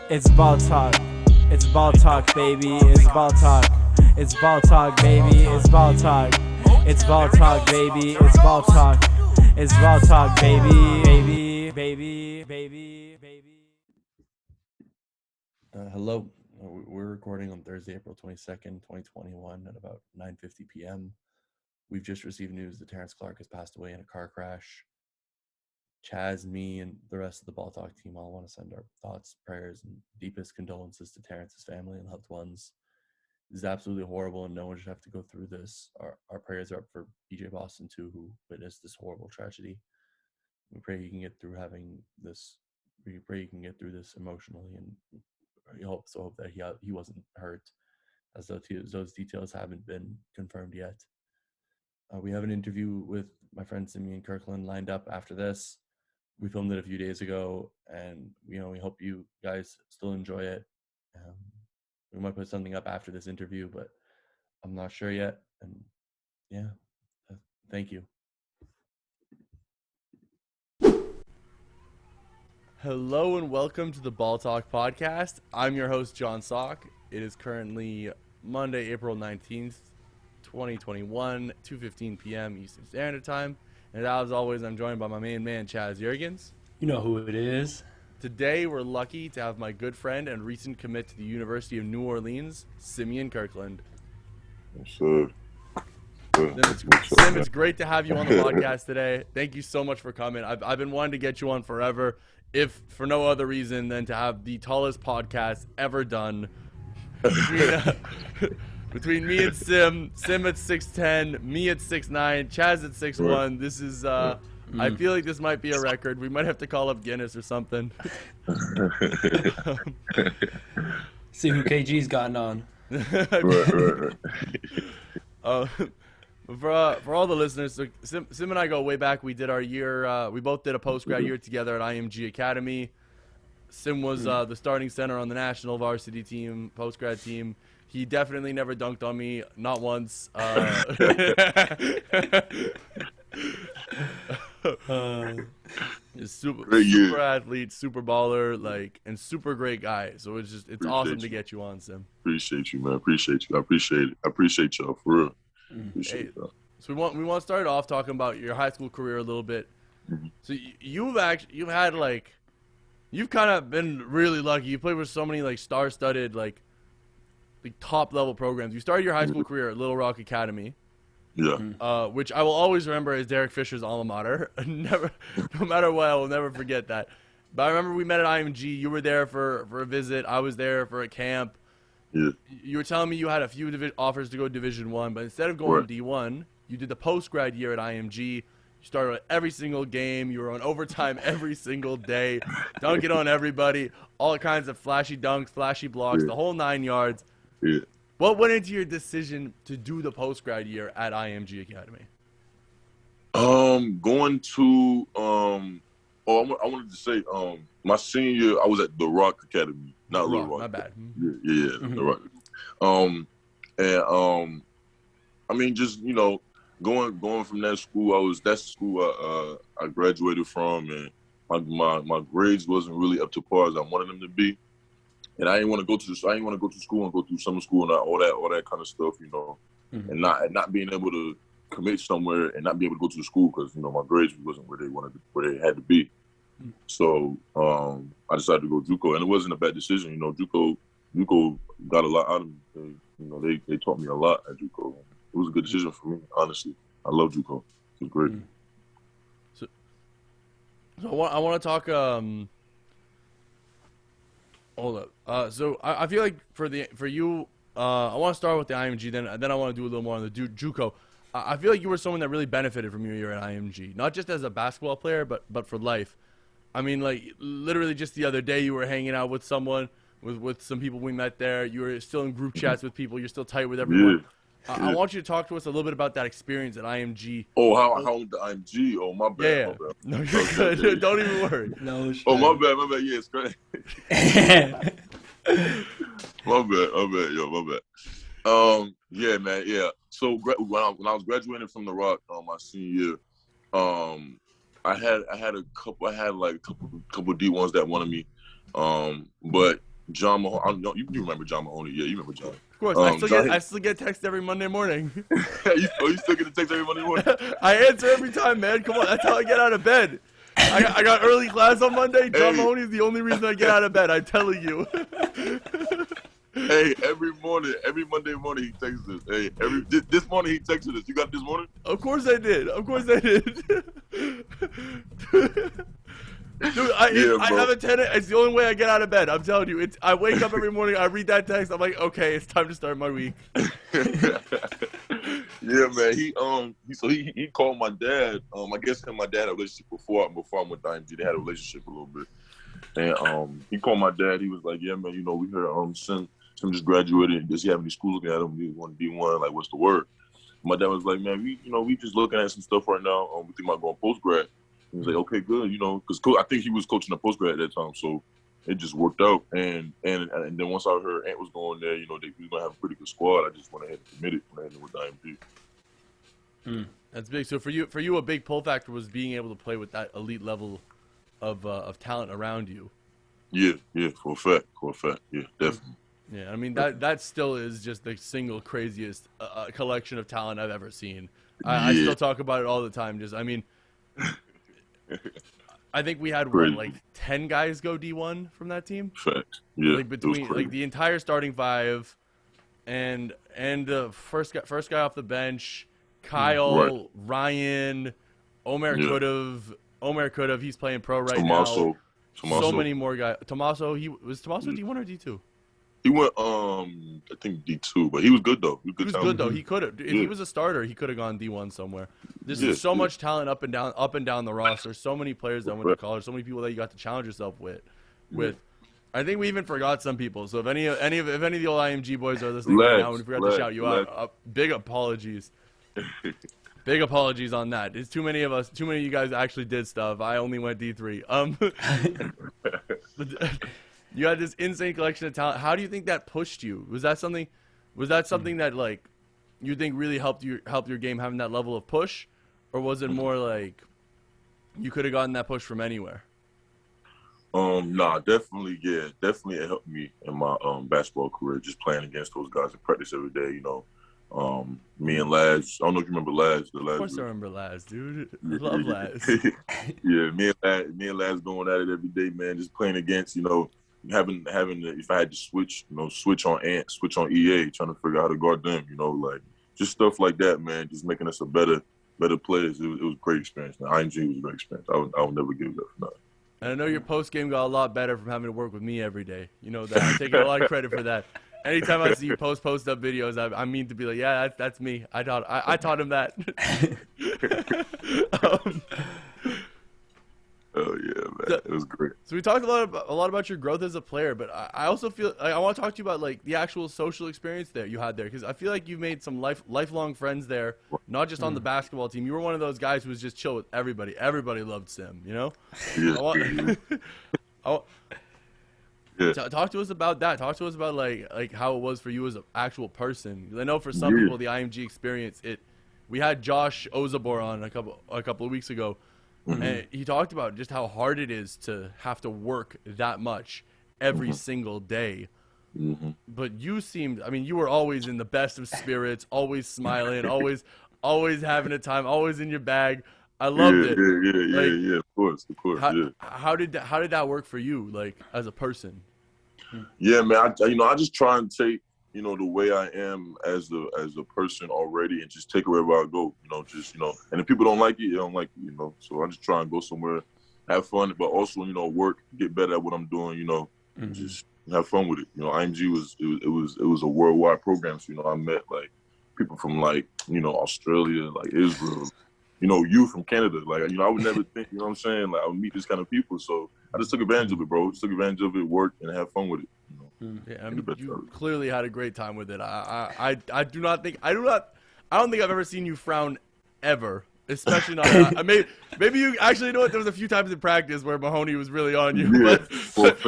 It's ball talk. It's ball talk, baby. It's ball talk. It's ball talk, baby. It's ball talk. It's ball talk, baby. It's ball talk. It's ball talk, baby. Baby. Hello. We're recording on Thursday, April 22nd, 2021 at about 9:50 p.m. We've just received news that Terrence Clark has passed away in a car crash. Chaz, me, and the rest of the Ball Talk team all want to send our thoughts, prayers, and deepest condolences to Terrence's family and loved ones. This is absolutely horrible, and no one should have to go through this. Our prayers are up for BJ Boston, too, who witnessed this horrible tragedy. We pray he can get through we pray he can get through this emotionally, and we hope that he wasn't hurt, as those details haven't been confirmed yet. We have an interview with my friend Simeon Kirkland lined up after this. We filmed it a few days ago, and we hope you guys still enjoy it. We might put something up after this interview, but I'm not sure yet. And yeah, thank you. Hello and welcome to the Ball Talk podcast. I'm your host, John Sock. It is currently Monday, April 19th, 2021, 2:15 p.m. Eastern Standard Time. And as always, I'm joined by my main man, Chaz Jurgens. You know who it is. Today, we're lucky to have my good friend and recent commit to the University of New Orleans, Simeon Kirkland. Sure. Sim, it's great to have you on the podcast today. Thank you so much for coming. I've been wanting to get you on forever, if for no other reason than to have the tallest podcast ever done. Between me and Sim at 6'10", me at 6'9", Chaz at 6'1". This is I feel like this might be a record. We might have to call up Guinness or something. See who KG's gotten on. For all the listeners, so Sim and I go way back. We did our year. We both did a post-grad year together at IMG Academy. Sim was the starting center on the national varsity team, post-grad team. He definitely never dunked on me, not once. Super athlete, super baller, and super great guy. So it's awesome to get you on, Sim. Appreciate you, man. Appreciate you. I appreciate it. I appreciate y'all for real. Appreciate y'all. So we want to start off talking about your high school career a little bit. Mm-hmm. So you've kind of been really lucky. You played with so many star-studded top level programs. You started your high school career at Little Rock Academy. Yeah. Which I will always remember as Derek Fisher's alma mater. No matter what, I will never forget that. But I remember we met at IMG. You were there for a visit. I was there for a camp. Yeah. You were telling me you had a few offers to go Division I, but instead of going D1, you did the post-grad year at IMG. You started every single game. You were on overtime every single day, dunking on everybody, all kinds of flashy dunks, flashy blocks, the whole 9 yards. Yeah. What went into your decision to do the post-grad year at IMG Academy? Going to I wanted to say my senior year I was at the Rock Academy, not Little Rock. My bad. Yeah, the Rock. I mean, just going from that school, that's the school I graduated from, and my grades wasn't really up to par as I wanted them to be. And I didn't want to go to school and go through summer school and all that kind of stuff, and not being able to commit somewhere and not be able to go to the school because my grades wasn't where they had to be. So I decided to go JUCO, and it wasn't a bad decision. JUCO got a lot out of me. They taught me a lot at JUCO. It was a good decision for me, honestly. I love JUCO. It was great. So I want to talk. Hold up. So I feel like for you, I want to start with the IMG, then I want to do a little more on the JUCO. I feel like you were someone that really benefited from your year at IMG, not just as a basketball player, but for life. I mean, literally just the other day, you were hanging out with someone, with some people we met there. You were still in group chats with people. You're still tight with everyone. Yeah. I want you to talk to us a little bit about that experience at IMG. Oh, how went the IMG? Oh, my bad. Yeah. My bad. No, you're good. Don't even worry. No shit. Oh, my bad. Yeah, it's great. My bad. Yo, my bad. Yeah, man. Yeah. So when I was graduating from the Rock, my senior year, I had a couple D1s that wanted me, but John Mahoney. I know, you remember John Mahoney? Yeah, you remember John. Of course, I still get text every Monday morning. you still get a text every Monday morning? I answer every time, man. Come on, that's how I get out of bed. I got early class on Monday. John Mahoney is the only reason I get out of bed. I'm telling you. Hey, every Monday morning he texts us. Hey, this morning he texted us. You got it this morning? Of course I did. Dude, I have a tenant. It's the only way I get out of bed. I'm telling you. I wake up every morning. I read that text. I'm like, okay, it's time to start my week. Yeah, man. He called my dad. I guess him and my dad had a relationship before I went to IMG. They had a relationship a little bit. And he called my dad. He was like, yeah, man, we heard Sim just graduated. Does he have any schools looking at him? We want to D1. Like, what's the word? My dad was like, man, we just looking at some stuff right now. We think about going post-grad. He was like, okay, good, because I think he was coaching a post-grad at that time, so it just worked out. And then once I heard Ant was going there, we were going to have a pretty good squad. I just went ahead and committed when I ended with IMG. That's big. So for you, a big pull factor was being able to play with that elite level of talent around you. Yeah, for a fact, yeah, definitely. Yeah, I mean that still is just the single craziest collection of talent I've ever seen. I still talk about it all the time. I think we had like 10 guys go D1 from that team. Fact. Yeah. Like between like the entire starting five, and the first guy off the bench, Kyle, Ryan, Omer could have. He's playing pro right now. Tommaso. So many more guys. Tommaso, was Tommaso D1 or D2? He went, I think D2, but he was good though. He was good though. He could have. If he was a starter, he could have gone D1 somewhere. There's so much talent up and down the roster. So many players that went to college. So many people that you got to challenge yourself with. I think we even forgot some people. So if any of the old IMG boys are listening right now, and we forgot to shout you out, big apologies. Big apologies on that. It's too many of you guys actually did stuff. I only went D3. You had this insane collection of talent. How do you think that pushed you? Was that something that like you think really helped your game having that level of push, or was it more like you could have gotten that push from anywhere? Nah, definitely it helped me in my basketball career, just playing against those guys in practice every day. Me and Laz. I don't know if you remember Laz. Of course I remember Laz, dude. I love Laz. Yeah, me and Laz going at it every day, man. Just playing against, having if I had to switch on Ant, switch on EA, trying to figure out how to guard them, like just stuff like that, man. Just making us a better players. It was a great experience. Man. IMG was a great experience. I would never give it up for nothing. And I know your post game got a lot better from having to work with me every day. You know that. I'm taking a lot of credit for that. Anytime I see you post up videos, I mean to be like, yeah, that's me. I taught him that. Oh yeah, man, it was great. So we talked a lot about your growth as a player, but I also feel I want to talk to you about like the actual social experience that you had there, because I feel like you've made some lifelong friends there, not just on the basketball team. You were one of those guys who was just chill with everybody. Everybody loved Sim, Yeah. Talk to us about that. Talk to us about like how it was for you as an actual person. I know for some people the IMG experience, we had Josh Ozabor on a couple of weeks ago. And he talked about just how hard it is to have to work that much every single day. But you seemed, you were always in the best of spirits, always smiling, always having a time, always in your bag. I loved it. Yeah, of course. How did that work for you, like as a person? Yeah, man. I just try and take the way I am as a person already, and just take it wherever I go. And if people don't like it, they don't like it. So I just try and go somewhere, have fun, but also work, get better at what I'm doing. Just have fun with it. IMG was a worldwide program. So I met like people from like Australia, like Israel. You from Canada, like, I would never think, what I'm saying? Like, I would meet this kind of people. So I just took advantage of it, bro. Just took advantage of it, worked, and have fun with it. Yeah, you clearly had a great time with it. I don't think I've ever seen you frown ever. Especially not. Maybe you actually know what. There was a few times in practice where Mahoney was really on you. Yeah, but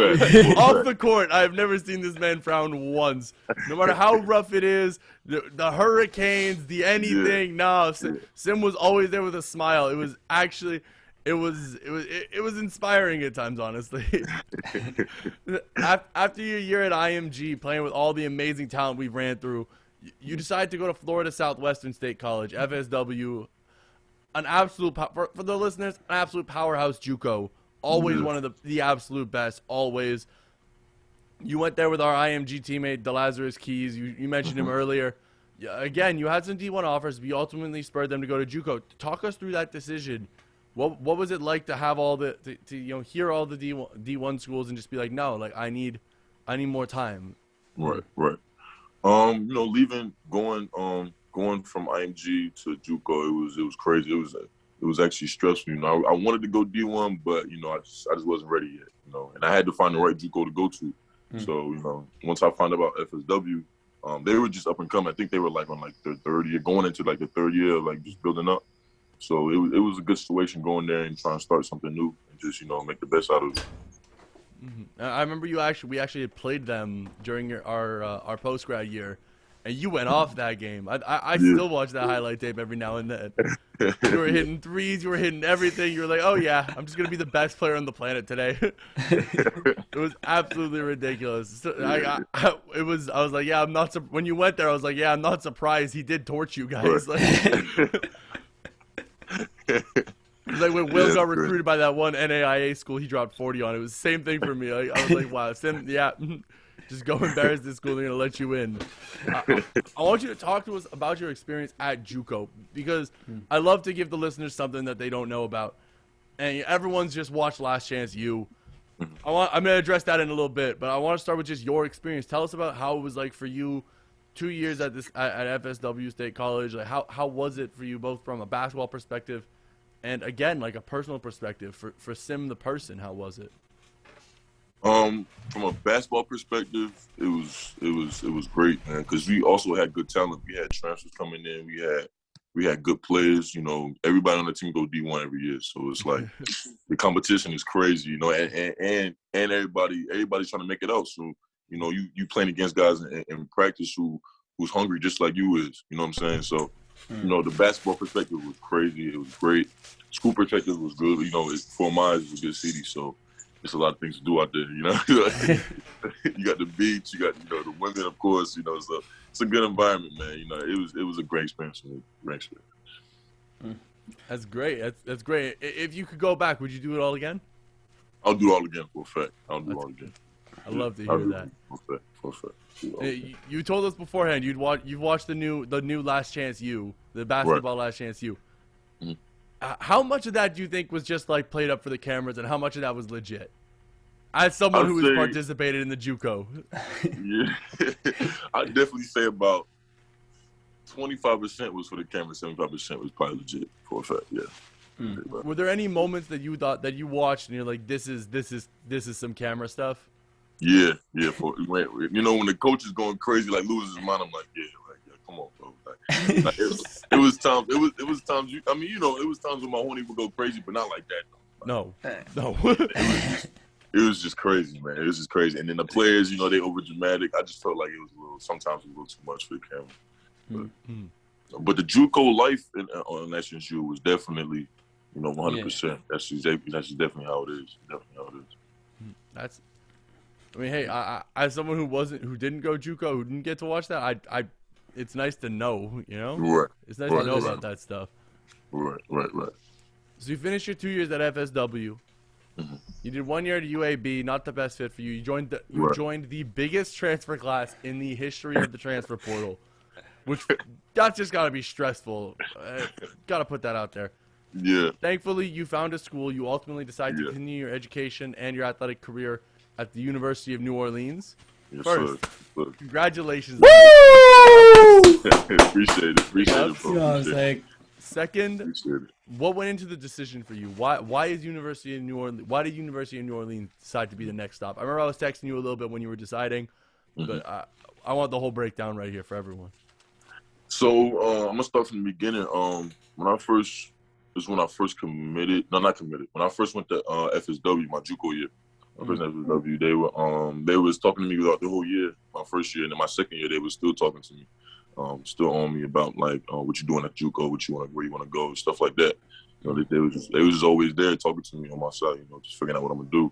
off the court, I have never seen this man frown once. No matter how rough it is, the hurricanes, the anything. No, Sim was always there with a smile. It was actually, it was inspiring at times, honestly. After your year at IMG, playing with all the amazing talent we ran through, you decided to go to Florida Southwestern State College, FSW, an absolute for the listeners, an absolute powerhouse JUCO. Always one of the absolute best. Always. You went there with our IMG teammate, DeLazarus Keys. You mentioned him earlier. Yeah, again, you had some D1 offers, but you ultimately spurred them to go to JUCO. Talk us through that decision. What was it like to have all the to hear all the D1 schools and just be like, no, like I need more time. Right. Leaving, going from IMG to JUCO, it was crazy. It was actually stressful. I wanted to go D1, but I just wasn't ready yet. And I had to find the right JUCO to go to. So once I found out about FSW, they were just up and coming. I think they were like on like their third year, going into like the third year, like just building up. So it was a good situation going there and trying to start something new and just make the best out of it. I remember we actually had played them during our post grad year, and you went off that game. I still watch that highlight tape every now and then. You were hitting threes, you were hitting everything. You were like, oh yeah, I'm just gonna be the best player on the planet today. It was absolutely ridiculous. So, I was like, yeah, I'm not. When you went there, I was like, yeah, I'm not surprised. He did torch you guys. It's like when Will got recruited by that one NAIA school, he dropped 40 on. It was the same thing for me. I was like, wow, just go embarrass this school. They're going to let you in. I want you to talk to us about your experience at JUCO, because I love to give the listeners something that they don't know about. And everyone's just watched Last Chance U. I'm going to address that in a little bit, but I want to start with just your experience. Tell us about how it was like for you 2 years at FSW State College. Like how was it for you, both from a basketball perspective and again, like a personal perspective for Sim the person? How was it? From a basketball perspective, it was great, man, because we also had good talent. We had transfers coming in. We had good players. Everybody on the team go D1 every year, so it's like the competition is crazy. And everybody's trying to make it out. So you playing against guys in practice who's hungry just like you is. You know what I'm saying? So the basketball perspective was crazy. It was great. School perspective was good. Fort Myers is a good city, so there's a lot of things to do out there. You got the beach, you got the women, of course. So it's a good environment, man. It was a great experience for me. Great experience. That's great. That's great. If you could go back, would you do it all again? I'll do it all again for a fact. I'll do it all again. I love to hear that. For a fact. You told us beforehand you've watched the new Last Chance U, the basketball Last Chance U. How much of that do you think was just like played up for the cameras, and how much of that was legit? As someone who has participated in the JUCO. Yeah, I'd definitely say about 25% was for the camera, 75% was probably legit for a fact. Yeah. Were there any moments that you thought that you watched and you're like, this is some camera stuff? Yeah. When the coach is going crazy, like loses his mind, I'm like, yeah, come on, bro. It was times. It was times. It was times when my homie would go crazy, but not like that. No. It was just crazy, man. It was just crazy. And then the players, they over dramatic. I just felt like it was sometimes a little too much for the camera. But the JUCO life on SNSU was definitely, 100%. Yeah. That's definitely how it is. Hey, I as someone who didn't go JUCO, who didn't get to watch that, it's nice to know, Right. It's nice to know about that stuff. Right. So you finished your 2 years at FSW. You did 1 year at UAB, not the best fit for you. You joined the biggest transfer class in the history of the transfer portal, which that's just got to be stressful. Got to put that out there. Yeah. Thankfully, you found a school. You ultimately decided to continue your education and your athletic career at the University of New Orleans. Yes, First, sir. Congratulations. Appreciate it, bro. You know what I'm saying? Second, what went into the decision for you? Why did University of New Orleans decide to be the next stop? I remember I was texting you a little bit when you were deciding, but I want the whole breakdown right here for everyone. So I'm gonna start from the beginning. When I first committed. No, not committed. When I first went to FSW, my JUCO year, FSW, they was talking to me throughout the whole year, my first year, and then my second year, they was still talking to me. Still on me about like what you doing at JUCO, where you want to go, stuff like that. You know, they was just always there talking to me on my side. You know, just figuring out what I'm gonna do.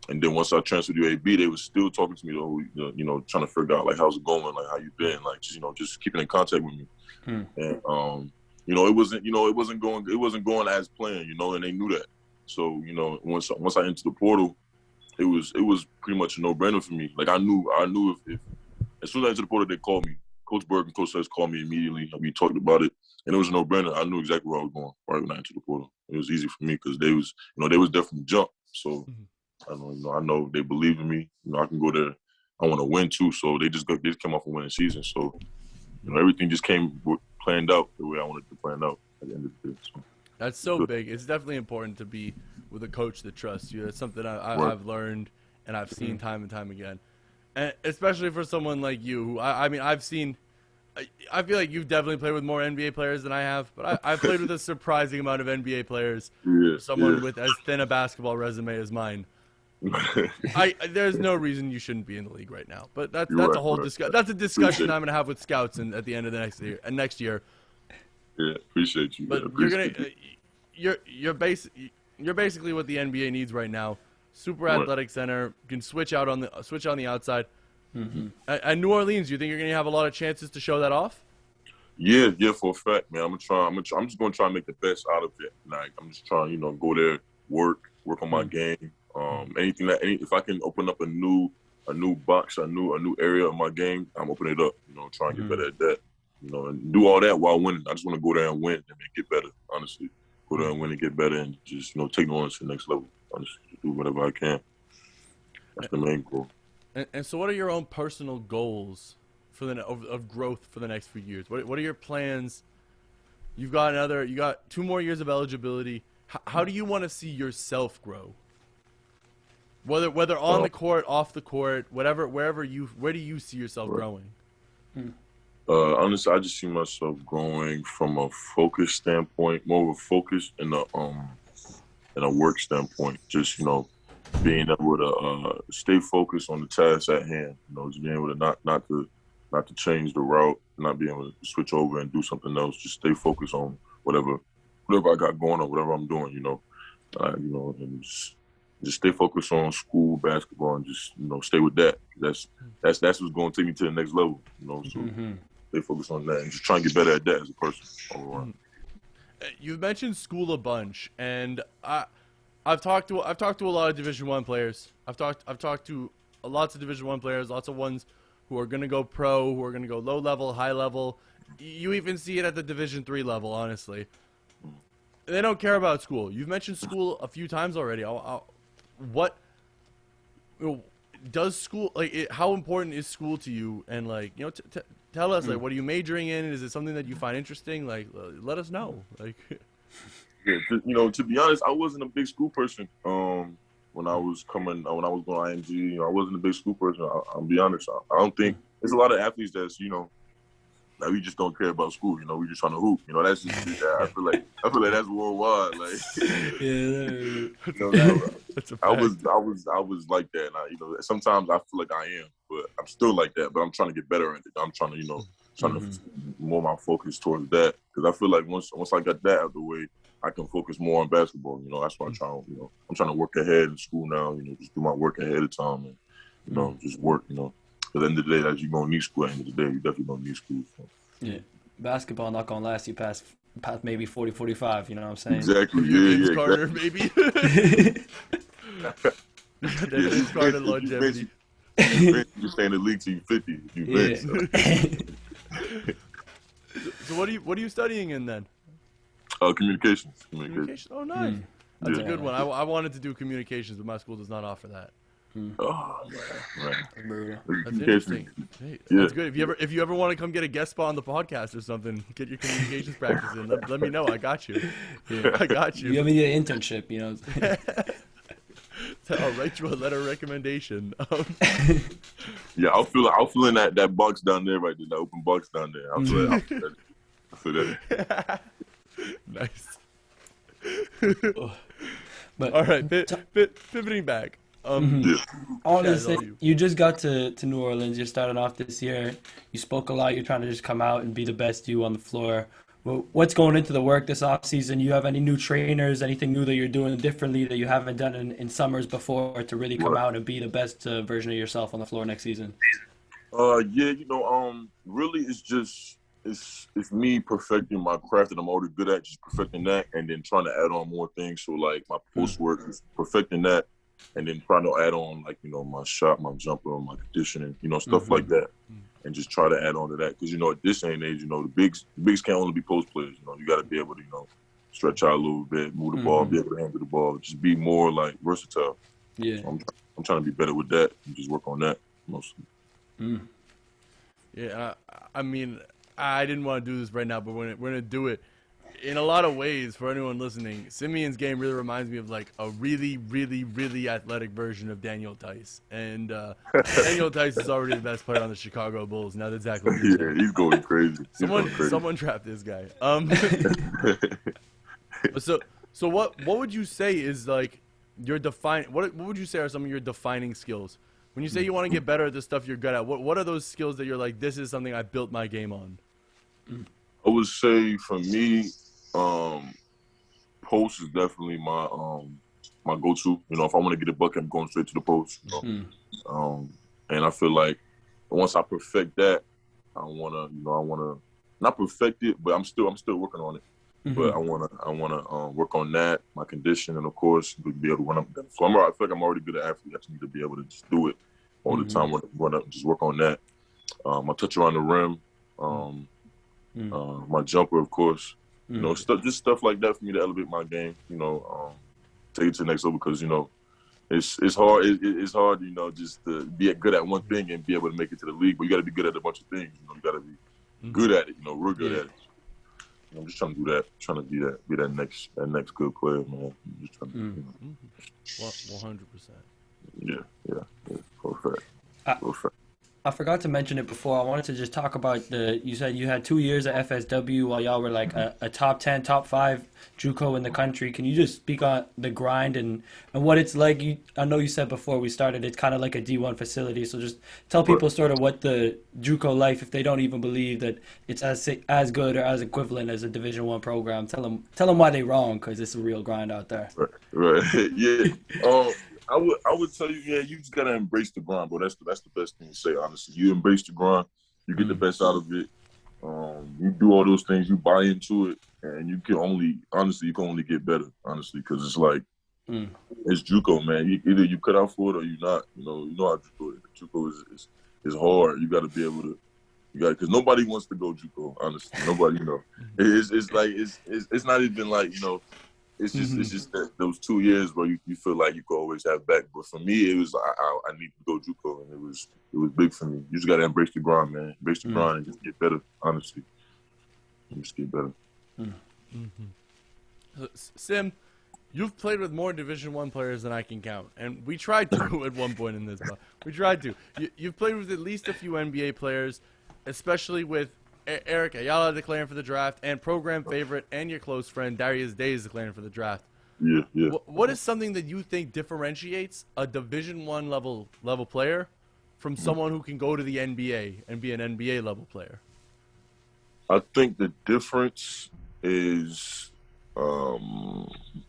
And then once I transferred to UAB, they was still talking to me though. You know, trying to figure out like how's it going, like how you been, like just just keeping in contact with me. And it wasn't going as planned. You know, and they knew that. So once I entered the portal, it was pretty much a no-brainer for me. Like I knew if as soon as I entered the portal, they called me. Coach Burke and Coach Sess called me immediately. We talked about it, and it was a no-brainer. I knew exactly where I was going right when I entered the portal. It was easy for me because they was there from the jump. So I know they believe in me. I can go there. I want to win too. So they just came off a winning season. So everything just came planned out the way I wanted to plan out at the end of the day. So. That's so big. It's definitely important to be with a coach that trusts you. That's something I've learned and I've seen time and time again. And especially for someone like you, who I feel like you've definitely played with more NBA players than I have, but I've played with a surprising amount of NBA players. For someone with as thin a basketball resume as mine. There's no reason you shouldn't be in the league right now. But that's a whole discussion. That's a discussion I'm gonna have with scouts at the end of the next year. Yeah, appreciate you. But you're basically what the NBA needs right now. Super athletic center, can switch on the outside. At New Orleans, do you think you're gonna have a lot of chances to show that off? Yeah, for a fact, man. I'm just gonna try and make the best out of it. Like I'm just trying, go there, work on my game. If I can open up a new box, a new area of my game, I'm opening it up. Try and get better at that. And do all that while winning. I just want to go there and win and get better. Honestly, go there and win and get better, and just take New Orleans to the next level. Honestly, do whatever I can. That's the main goal. And so, what are your own personal goals of growth for the next few years? What are your plans? You got 2 more years of eligibility. How do you want to see yourself grow? Whether on the court, off the court, where do you see yourself growing? Honestly, I just see myself growing from a focus standpoint, more of a focus in a work standpoint. Just being able to stay focused on the task at hand. Just being able to not to change the route, not being able to switch over and do something else. Just stay focused on whatever I got going on, whatever I'm doing. And just stay focused on school, basketball, and just stay with that. That's what's going to take me to the next level. So stay focused on that and just try and get better at that as a person all around. You've mentioned school a bunch, and I've talked to a lot of Division I players. I've talked to lots of Division I players, lots of ones who are going to go pro, who are going to go low level, high level. You even see it at the Division III level, honestly. They don't care about school. You've mentioned school a few times already. What does school how important is school to you? And tell us what are you majoring in? Is it something that you find interesting? Let us know. Yeah, to be honest, I wasn't a big school person. When I was going to IMG, I wasn't a big school person. I'll be honest. I don't think there's a lot of athletes that's like we just don't care about school. We just trying to hoop. That's just I feel like that's worldwide. I was like that. And sometimes I feel like I am, but I'm still like that. But I'm trying to get better at it. I'm trying to trying to more my focus towards that, because I feel like once I got that out of the way, I can focus more on basketball. That's why I'm trying to work ahead in school now. Just do my work ahead of time and just work. At the end of the day, as you're gonna need school. At the end of the day, you definitely gonna need school. So. Yeah, basketball not gonna last you past maybe 40, 45. You know what I'm saying? Exactly. Vince Yeah. Carter, Exactly. maybe. Vince Carter longevity. You stay in the league till you're 50. You Vince. So what are you studying in then? Communications. Oh, nice. That's a good one. I wanted to do communications, but my school does not offer that. Oh, man. That's interesting. Hey, that's good. If you ever want to come get a guest spot on the podcast or something, get your communications practice in. Let me know. I got you. Yeah. I got you. You have an internship, I'll write you a letter of recommendation. Yeah, I'll fill in that box down there, right there, that open box down there. I'll fill that. Nice. But all right, pivoting back. Honestly, you just got to New Orleans. You're starting off this year. You spoke a lot. You're trying to just come out and be the best you on the floor. Well, what's going into the work this off season? You have any new trainers, anything new that you're doing differently that you haven't done in summers before to really come Right. out and be the best version of yourself on the floor next season? Yeah, really it's me perfecting my craft that I'm already good at, just perfecting that, and then trying to add on more things. So like my post work is perfecting that, and then trying to add on like my shot, my jumper, my conditioning, stuff like that, and just try to add on to that. Because at this day and age, the bigs can't only be post players. You got to be able to stretch out a little bit, move the ball, be able to handle the ball, just be more like versatile. Yeah. So I'm trying to be better with that and just work on that mostly. Yeah, I mean, I didn't want to do this right now, but we're gonna do it. In a lot of ways, for anyone listening, Simeon's game really reminds me of like a really, really, really athletic version of Daniel Tice. And Daniel Tice is already the best player on the Chicago Bulls. Now that's exactly what you're saying. Yeah, he's going crazy. Someone trapped this guy. So what would you say is like your what would you say are some of your defining skills? When you say you want to get better at the stuff you're good at, what are those skills that you're like, this is something I built my game on? I would say for me, post is definitely my my go-to. If I want to get a bucket, I'm going straight to the post. And I feel like once I perfect that, I wanna not perfect it, but I'm still working on it. But I wanna work on that, my condition, and of course be able to run up and down the floor. I feel like I'm already good at athlete. I just need to be able to just do it all the time. Run up and just work on that. My touch around the rim, my jumper, of course. Just stuff like that for me to elevate my game. Take it to the next level because it's hard. It's hard, just to be good at one thing and be able to make it to the league. But you got to be good at a bunch of things. You got to be good at it. Real good at it. I'm just trying to do that. Trying to be that next good player, man. I'm just trying to, 100%. Yeah, perfect. I forgot to mention it before. I wanted to just talk about you said you had 2 years at FSW while y'all were like a top 10, top 5 JUCO in the country. Can you just speak on the grind and what it's like? I know you said before we started, it's kind of like a D1 facility. So just tell people sort of what the JUCO life, if they don't even believe that it's as good or as equivalent as a Division I program. Tell them why they're wrong, because it's a real grind out there. Right. Yeah. I would tell you, you just gotta embrace the grind, bro. That's the best thing to say, honestly. You embrace the grind, you get the best out of it. You do all those things, you buy into it, and you can only get better, honestly, because it's like it's JUCO, man. Either you cut out for it or you not. You know how JUCO is hard. You got to be able to. Because nobody wants to go JUCO, honestly. Nobody, It's like it's not even like It's just that those 2 years where you feel like you could always have back. But for me, it was I need to go JUCO, and it was big for me. You just gotta embrace the grind, man. Embrace the grind and just get better. Honestly, just get better. Sim, you've played with more Division I players than I can count, and we tried to at one point in this. We tried to. You've played with at least a few NBA players, especially with Eric Ayala declaring for the draft, and program favorite and your close friend Darius Days declaring for the draft. Yeah. What is something that you think differentiates a Division I level player from someone who can go to the NBA and be an NBA level player? I think the difference is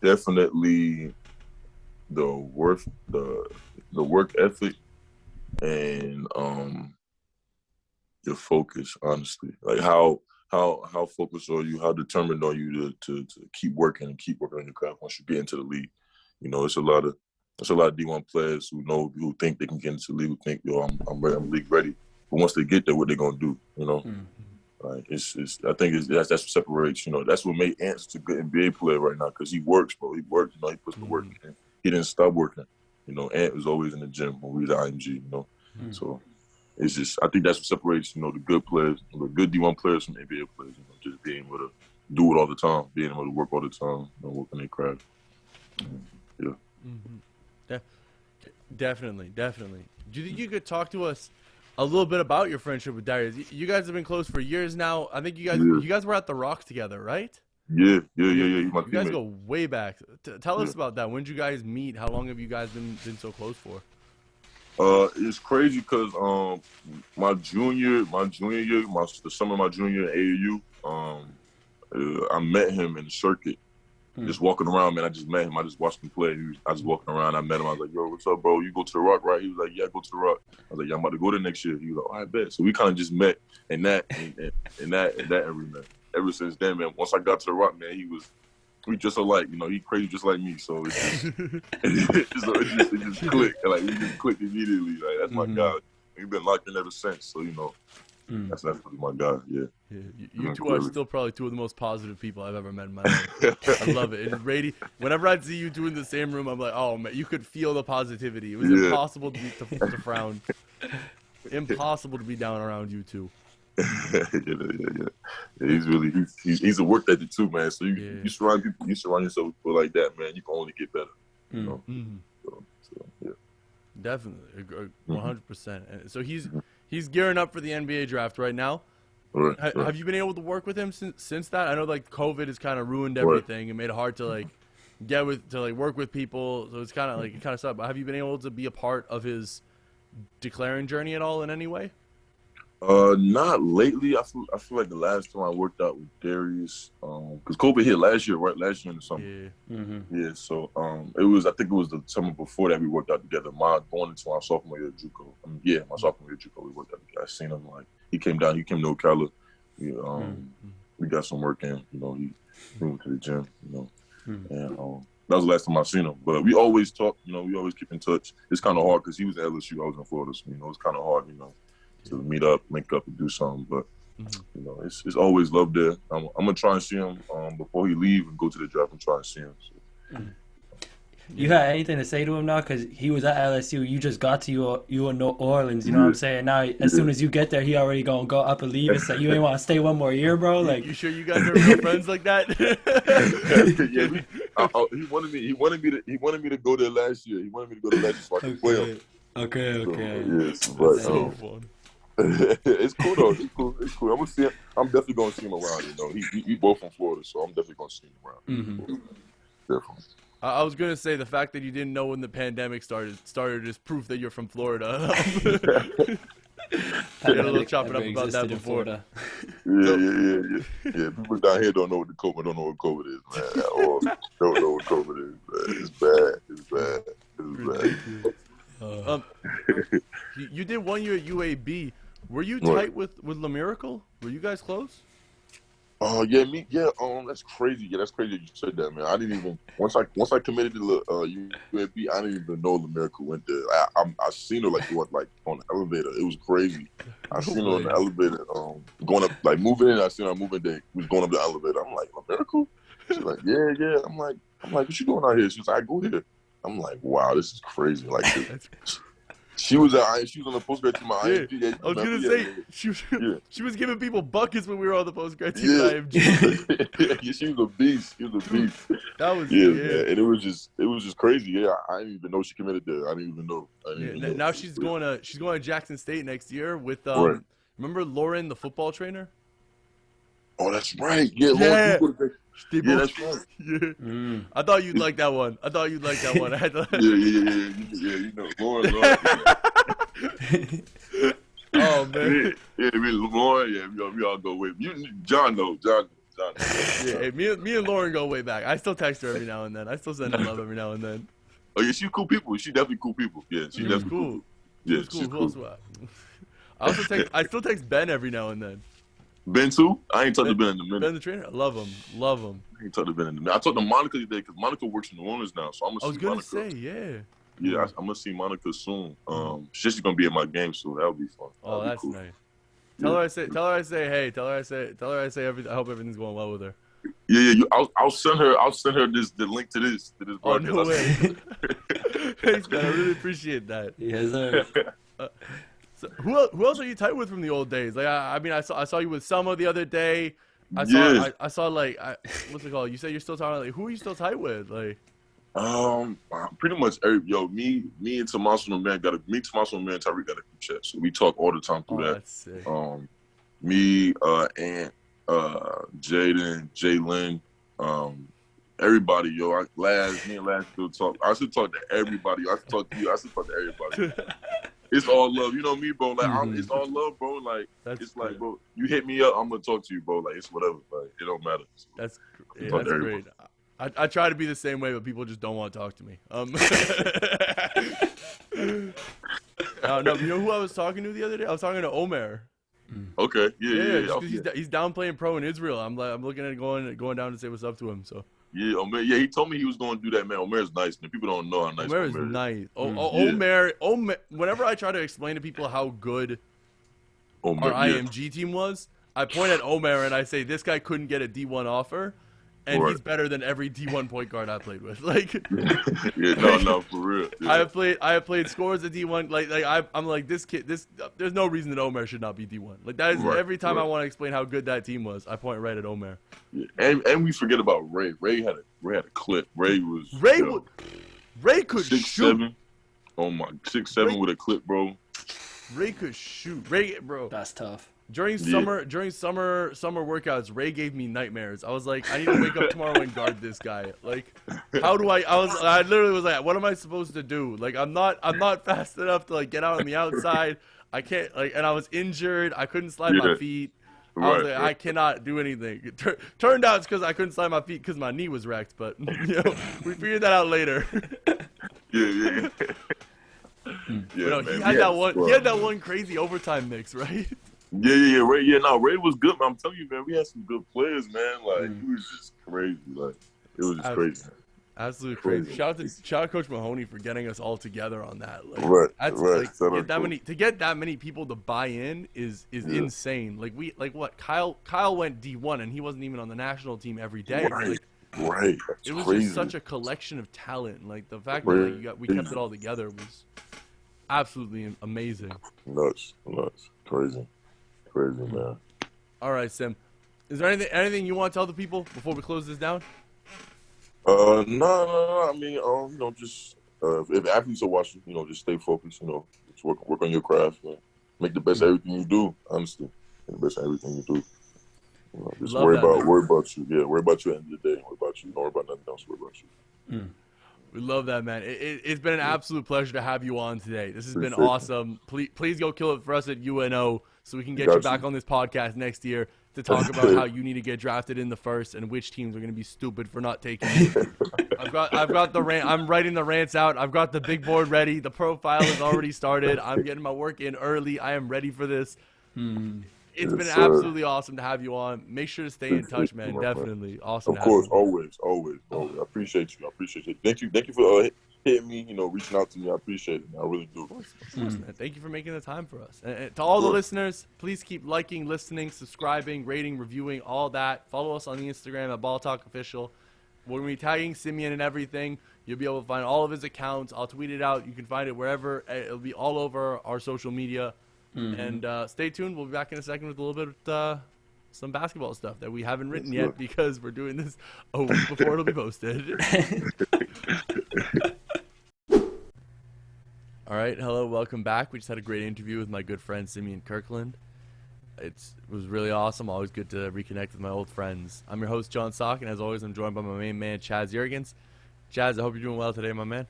definitely the work ethic and your focus, honestly. Like how focused are you? How determined are you to keep working on your craft once you get into the league? It's a lot of D1 players who think they can get into the league, who think, I'm ready, I'm league ready. But once they get there, what they gonna do? Like I think that's what separates. That's what made Ant a good NBA player right now, because he works, bro. He works. He puts the work in. He didn't stop working. Ant was always in the gym when we was at IMG. So. It's just, I think that's what separates, the good players, the good D1 players from NBA players, just being able to do it all the time, being able to work all the time, work on their craft. Yeah. Definitely. Do you think you could talk to us a little bit about your friendship with Darius? You guys have been close for years now. I think you guys were at the Rocks together, right? Yeah. You guys go way back. Tell us about that. When did you guys meet? How long have you guys been so close for? It's crazy because the summer of my junior year at AAU, I met him in the circuit, just walking around, man. I just met him. I just watched him play. I was walking around. I met him. I was like, yo, what's up, bro? You go to the Rock, right? He was like, yeah, I go to the Rock. I was like, yeah, I'm about to go there next year. He was like, all right, bet. So we kind of just met in that arena. Ever since then, man, once I got to the Rock, man, we just alike, you know, he crazy just like me. So it's just, it just clicked. Like, we just clicked immediately. Like, that's my guy. We've been locked in ever since. So, you know, that's really my guy, yeah. You two are still probably two of the most positive people I've ever met in my life. I love it. And whenever I see you two in the same room, I'm like, oh, man, you could feel the positivity. It was impossible to frown. Impossible to be down around you two. Yeah. He's a work ethic too, man. So you surround yourself with people like that, man. You can only get better. You know? So, yeah. Definitely, 100%. So he's gearing up for the NBA draft right now. Right. Have you been able to work with him since that? I know like COVID has kind of ruined everything and made it hard to like work with people. So it's kind of sucked. But have you been able to be a part of his declaring journey at all in any way? Not lately. I feel like the last time I worked out with Darius, because COVID hit last year, right? Last year in the summer. Yeah. So I think it was the summer before that we worked out together. Going into my sophomore year at JUCO. My sophomore year at JUCO, we worked out together. I seen him like he came to Ocala. We got some work in. You know, he went to the gym. You know, and that was the last time I seen him. But we always talk. You know, we always keep in touch. It's kind of hard because he was at LSU, I was in Florida, so you know, it's kind of hard. You know. To meet up, link up, and do something, but you know, it's always love there. I'm gonna try and see him before he leave and go to the draft and try and see him. So. You had anything to say to him now? Because he was at LSU. You just got to you in New Orleans. You know what I'm saying? Now, as soon as you get there, he already gonna go up and leave and say, "You ain't want to stay one more year, bro." Like, you sure you guys are real friends like that? He wanted me to go there last year. He wanted me to go there last year so I could play him. Okay. Yes, but so fun. It's cool though. It's cool. I'm gonna see him. I'm definitely gonna see him around. You know, he both from Florida, so I'm definitely gonna see him around. Definitely. I was gonna say the fact that you didn't know when the pandemic started is proof that you're from Florida. I had a little chopping up about that before. Yeah. People down here don't know what COVID is, man. Or don't know what COVID is, man. It's bad. You did 1 year at UAB. Were you tight with LaMiracle? Were you guys close? That's crazy. Yeah, that's crazy that you said that, man. I didn't even once I committed to UAB, I didn't even know LaMiracle went there. I seen her like on the elevator. It was crazy. I seen her on the elevator, going up, like moving in. I seen her moving day. We was going up the elevator. I'm like, LaMiracle? She's like, yeah. I'm like, what you doing out here? She's like, I go here. I'm like, wow, this is crazy. Like, she was on the postgrad team at IMG. Yeah, I was gonna say she was giving people buckets when we were on the postgrad team at IMG. Yeah, she was a beast. That was and it was just crazy. Yeah, I didn't even know she committed there. I didn't even know. Now she's going to Jackson State next year with remember Lauren, the football trainer? Oh, that's right. Yeah, Lauren. Yeah, that's right. Yeah. I thought you'd like that one. I had to... You know, Lauren. Oh man. Lauren. We all go way. John knows. John. Yeah, hey, me and Lauren go way back. I still text her every now and then. I still send her love every now and then. Oh yeah, she's cool people. She definitely cool people. Yeah, she definitely cool. Yeah, she's cool. I still text Ben every now and then. Ben too? I ain't talked to Ben in a minute. Ben the trainer? I love him. I ain't talked to Ben in a minute. I talked to Monica today because Monica works in New Orleans now, so I'm gonna see Monica. I was gonna say, yeah. Yeah, I'm gonna see Monica soon. She's gonna be at my game soon. That'll be fun. Oh, that's cool. Nice. Tell her I say hey. Tell her I say everything. I hope everything's going well with her. Yeah. I'll send her the link to this broadcast. Oh, no way. Thanks, man. I really appreciate that. Yes, sir. So who else are you tight with from the old days? Like I saw you with Selma the other day. I saw like what's it called? You said you're still talking. Like who are you still tight with? Like pretty much me and Tommaso and man Tommaso and man Tyreek got a group chat, so we talk all the time through that. That's sick. Me and Jaden, Jalen, everybody, yo. Me and Laz still talk. I still talk to everybody. I still talk to you. I still talk to everybody. it's all love. You know me, bro. Like Mhm. it's all love, bro. Like That's it's like, great. bro, you hit me up, I'm gonna talk to you, bro. Like it's whatever. Like it don't matter. That's Talk to great. I try to be the same way, but people just don't want to talk to me. No, you know who I was talking to the other day? I was talking to Omer. Okay, yeah. Just 'cause he's down playing pro in Israel. I'm looking at going down to say what's up to him. So Yeah, Omer. Yeah, he told me he was going to do that, man. Omer's nice, man. People don't know how nice Omer is Omer is. nice. Yeah. Omer. Whenever I try to explain to people how good Omer, our yeah. IMG team was, I point at Omer and I say this guy couldn't get a D1 offer, and Right. he's better than every D1 point guard I played with. Like, Yeah, no, for real. Yeah. I have played scores at D1. I'm like this kid. There's no reason that Omer should not be D1. Like that is Right, every time I right. want to explain how good that team was, I point right at Omer. Yeah. And we forget about Ray. Ray had a clip. Ray was Ray could 6'7". Oh my, 6'7" with a clip, bro. Ray could shoot. Ray, bro. That's tough. During summer workouts, Ray gave me nightmares. I was like, I need to wake up tomorrow and guard this guy. Like, how do I literally was like, what am I supposed to do? Like, I'm not fast enough to like get out on the outside. I can't and I was injured. I couldn't slide my feet. I was like, I cannot do anything. Turned out it's because I couldn't slide my feet because my knee was wrecked. But we figured that out later. Yeah. Yeah, man, he had that one crazy overtime mix, right? Yeah. Ray was good, man. I'm telling you, man, we had some good players, man. Like, he was just crazy. Like, it was just crazy. Absolutely crazy. Shout out Coach Mahoney for getting us all together on that. Like, Right. That's Right. to get that many people to buy in is insane. Like Kyle went D1 and he wasn't even on the national team every day. Right. Like, Right. That's it was crazy. just such a collection of talent. Like the fact that we kept it all together was absolutely amazing. Nuts. Crazy, man. All right, Sim. Is there anything you want to tell the people before we close this down? No. I mean, just if athletes are watching, just stay focused. Just work on your craft, man. Make the best of everything you do. Honestly, make the best of everything you do. Just worry about you. Yeah, worry about you at the end of the day. Worry about you. Don't worry about nothing else. Worry about you. We love that, man. It's been an absolute pleasure to have you on today. This has been Appreciate awesome. Please go kill it for us at UNO so we can get Got you you. back on this podcast next year to talk about how you need to get drafted in the first and which teams are going to be stupid for not taking you. I've got the rant. I'm writing the rants out. I've got the big board ready. The profile has already started. I'm getting my work in early. I am ready for this. It's been absolutely awesome to have you on. Make sure to stay in touch, man. Definitely awesome. Of course, always. I appreciate you. Thank you for hitting me. Reaching out to me. I appreciate it. I really do. Of course, man. Thank you for making the time for us. And to all the listeners, please keep liking, listening, subscribing, rating, reviewing, all that. Follow us on the Instagram at Ball Talk Official. We're going to be tagging Simeon and everything. You'll be able to find all of his accounts. I'll tweet it out. You can find it wherever. It'll be all over our social media. And stay tuned. We'll be back in a second with a little bit of some basketball stuff that we haven't written yet because we're doing this a week before it'll be posted. All right. Hello. Welcome back. We just had a great interview with my good friend, Simeon Kirkland. It was really awesome. Always good to reconnect with my old friends. I'm your host, John Sock, and as always, I'm joined by my main man, Chaz Jurgens. Chaz, I hope you're doing well today, my man.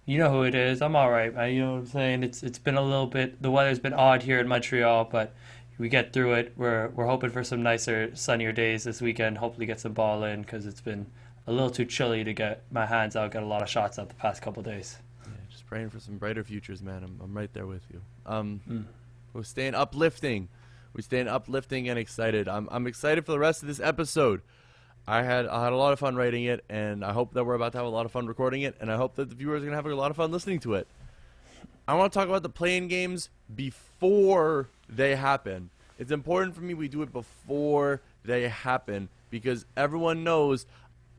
You know who it is. I'm all right, man. You know what I'm saying? It's been a little bit. The weather's been odd here in Montreal, but we get through it. We're hoping for some nicer, sunnier days this weekend. Hopefully, get some ball in because it's been a little too chilly to get my hands out. Got a lot of shots out the past couple of days. Yeah, just praying for some brighter futures, man. I'm right there with you. We're staying uplifting. We're staying uplifting and excited. I'm excited for the rest of this episode. I had a lot of fun writing it, and I hope that we're about to have a lot of fun recording it, and I hope that the viewers are going to have a lot of fun listening to it. I want to talk about the play-in games before they happen. It's important for me we do it before they happen because everyone knows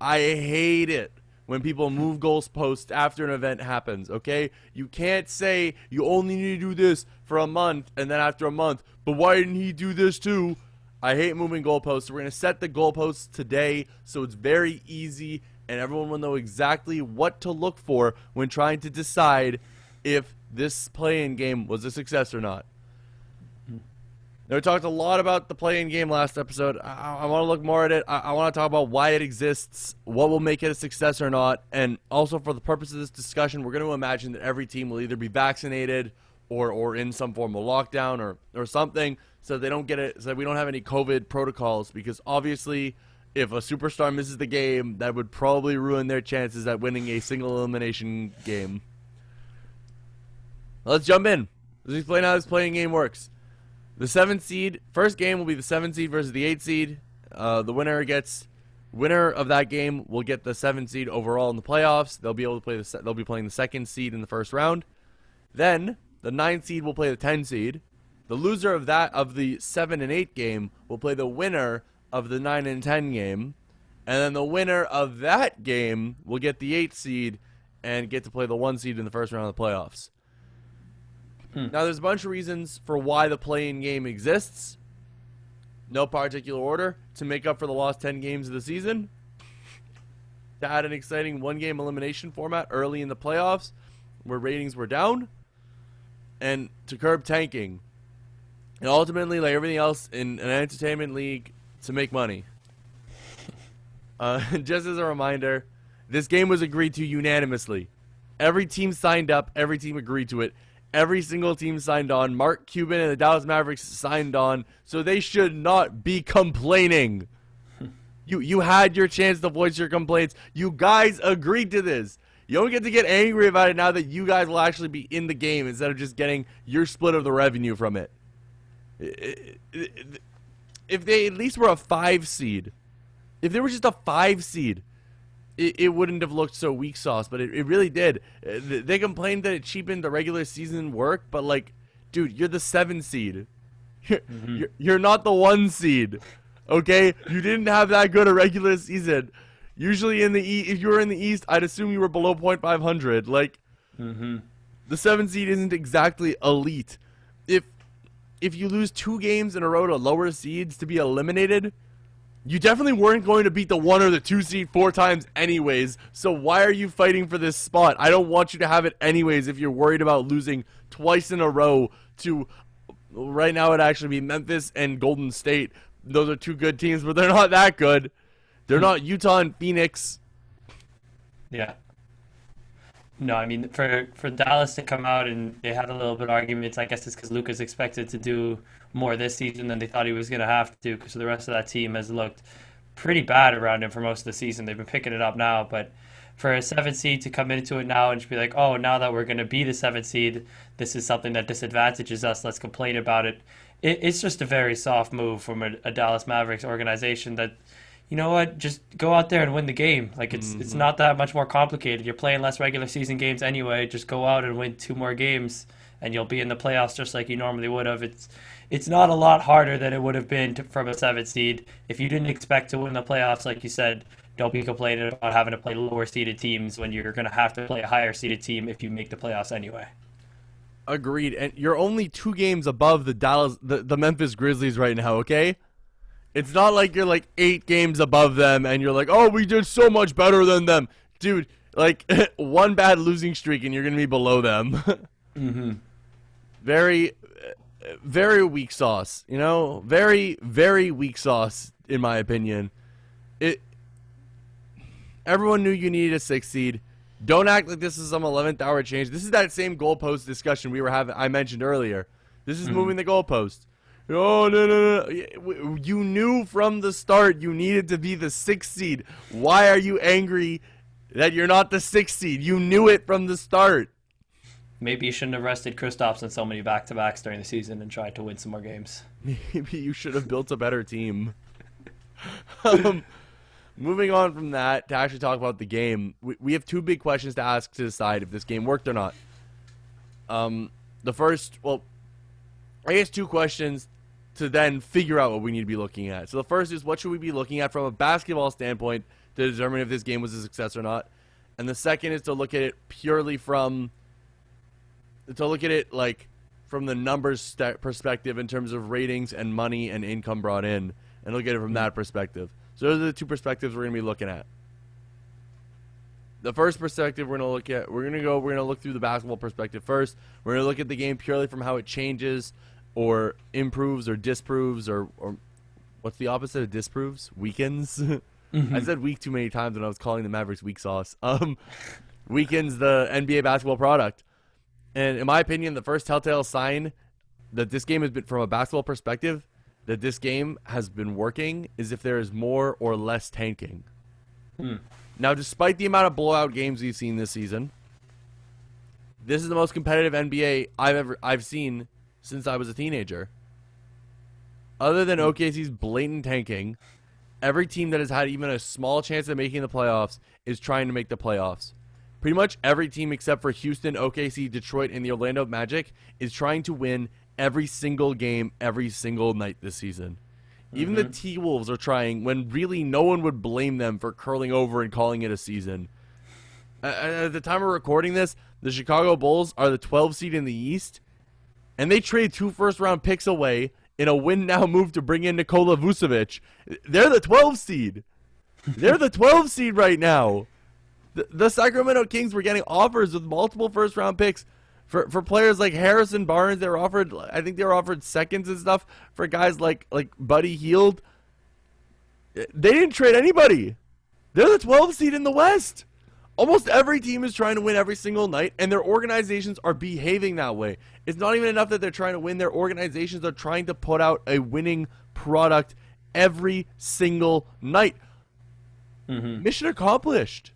I hate it when people move goalposts after an event happens, okay? You can't say you only need to do this for a month, and then after a month, but why didn't he do this too? I hate moving goalposts. So we're going to set the goalposts today so it's very easy and everyone will know exactly what to look for when trying to decide if this play-in game was a success or not. Now, we talked a lot about the play-in game last episode. I want to look more at it. I want to talk about why it exists, what will make it a success or not, and also for the purpose of this discussion, we're going to imagine that every team will either be vaccinated or in some form of lockdown or something, so they don't get it, so we don't have any COVID protocols, because obviously if a superstar misses the game, that would probably ruin their chances at winning a single elimination game. Let's jump in. Let's explain how this playing game works. The 7th seed, first game will be the 7th seed versus the 8th seed. The winner of that game will get the 7th seed overall in the playoffs. They'll be able to play they'll be playing the 2nd seed in the first round. Then the 9th seed will play the 10 seed. The loser of the 7 and 8 game will play the winner of the 9 and 10 game. And then the winner of that game will get the 8th seed and get to play the 1 seed in the first round of the playoffs. Now, there's a bunch of reasons for why the play-in game exists. No particular order. To make up for the lost 10 games of the season. To add an exciting one-game elimination format early in the playoffs where ratings were down. And to curb tanking. And ultimately, like everything else in an entertainment league, to make money. Just as a reminder, this game was agreed to unanimously. Every team signed up. Every team agreed to it. Every single team signed on. Mark Cuban and the Dallas Mavericks signed on, so they should not be complaining. You had your chance to voice your complaints. You guys agreed to this. You don't get to get angry about it now that you guys will actually be in the game instead of just getting your split of the revenue from it. If they at least were a 5 seed, if they were just a 5 seed, it wouldn't have looked so weak sauce, but it really did. They complained that it cheapened the regular season work, but like, dude, you're the 7 seed. You're not the 1 seed, okay? You didn't have that good a regular season. Usually in the if you were in the East, I'd assume you were below .500. Like, the 7 seed isn't exactly elite. If you lose 2 games in a row to lower seeds to be eliminated, you definitely weren't going to beat the 1 or the 2 seed 4 times anyways, so why are you fighting for this spot? I don't want you to have it anyways if you're worried about losing twice in a row to, right now it'd actually be Memphis and Golden State. Those are 2 good teams, but they're not that good. They're not Utah and Phoenix. Yeah. No, I mean, for Dallas to come out and they had a little bit of arguments, I guess it's because Luka's expected to do more this season than they thought he was going to have to, because the rest of that team has looked pretty bad around him for most of the season. They've been picking it up now, but for a 7th seed to come into it now and just be like, oh, now that we're going to be the 7th seed, this is something that disadvantages us, let's complain about it. It's just a very soft move from a Dallas Mavericks organization that, you know what, just go out there and win the game. Like, it's not that much more complicated. You're playing less regular season games anyway. Just go out and win 2 more games, and you'll be in the playoffs just like you normally would have. It's not a lot harder than it would have been from a 7th seed. If you didn't expect to win the playoffs, like you said, don't be complaining about having to play lower-seeded teams when you're going to have to play a higher-seeded team if you make the playoffs anyway. Agreed, and you're only 2 games above the Memphis Grizzlies right now, okay? It's not like you're like 8 games above them and you're like, oh, we did so much better than them. Dude, like 1 bad losing streak and you're going to be below them. Very, very weak sauce, you know? Very, very weak sauce, in my opinion. Everyone knew you needed a 6 seed. Don't act like this is some 11th hour change. This is that same goalpost discussion we were having, I mentioned earlier. This is moving the goalpost. Oh, no. You knew from the start you needed to be the 6th seed. Why are you angry that you're not the 6th seed? You knew it from the start. Maybe you shouldn't have rested Kristaps in so many back-to-backs during the season and tried to win some more games. Maybe you should have built a better team. Moving on from that to actually talk about the game, we have 2 big questions to ask to decide if this game worked or not. The first, well, I guess 2 questions to then figure out what we need to be looking at. So the first is, what should we be looking at from a basketball standpoint to determine if this game was a success or not? And the second is to look at it purely from, like from the numbers perspective in terms of ratings and money and income brought in, and look at it from that perspective. So those are the 2 perspectives we're going to be looking at. The first perspective we're going to look through the basketball perspective first. We're going to look at the game purely from how it changes or improves or disproves or what's the opposite of disproves? Weakens? I said weak too many times when I was calling the Mavericks weak sauce. Weakens the NBA basketball product. And in my opinion, the first telltale sign that this game has been, from a basketball perspective, that this game has been working is if there is more or less tanking. Now, despite the amount of blowout games we've seen this season, this is the most competitive NBA I've seen since I was a teenager. Other than OKC's blatant tanking, every team that has had even a small chance of making the playoffs is trying to make the playoffs. Pretty much every team except for Houston, OKC, Detroit, and the Orlando Magic is trying to win every single game, every single night this season. Even the T-Wolves are trying when really no one would blame them for curling over and calling it a season. At the time of recording this, the Chicago Bulls are the 12 seed in the East, and they trade 2 first-round picks away in a win-now move to bring in Nikola Vucevic. They're the 12 seed. They're the 12 seed right now. The Sacramento Kings were getting offers with multiple first-round picks for players like Harrison Barnes. They were offered, I think they were offered seconds and stuff for guys like Buddy Hield. They didn't trade anybody. They're the 12 seed in the West. Almost every team is trying to win every single night, and their organizations are behaving that way. It's not even enough that they're trying to win. Their organizations are trying to put out a winning product every single night. Mission accomplished.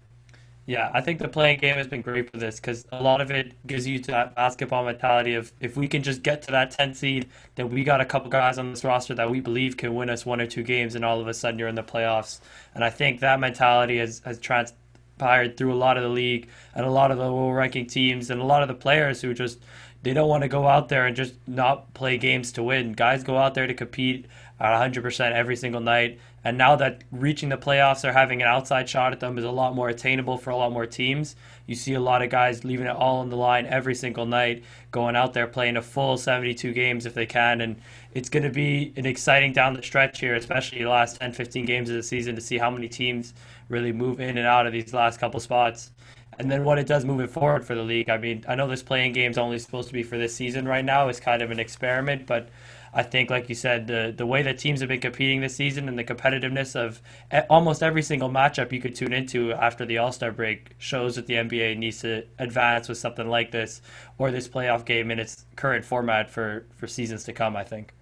Yeah, I think the playing game has been great for this because a lot of it gives you to that basketball mentality of if we can just get to that 10 seed, then we got a couple guys on this roster that we believe can win us 1 or 2 games, and all of a sudden you're in the playoffs. And I think that mentality has transpired through a lot of the league and a lot of the low-ranking teams and a lot of the players who just they don't want to go out there and just not play games to win. Guys go out there to compete at 100% every single night. And now that reaching the playoffs or having an outside shot at them is a lot more attainable for a lot more teams, you see a lot of guys leaving it all on the line every single night, going out there playing a full 72 games if they can. And it's going to be an exciting down the stretch here, especially the last 10, 15 games of the season, to see how many teams really move in and out of these last couple spots. And then what it does moving forward for the league. I mean, I know this playing game is only supposed to be for this season right now. It's kind of an experiment, but I think, like you said, the way that teams have been competing this season and the competitiveness of almost every single matchup you could tune into after the All-Star break shows that the NBA needs to advance with something like this or this playoff game in its current format for seasons to come, I think.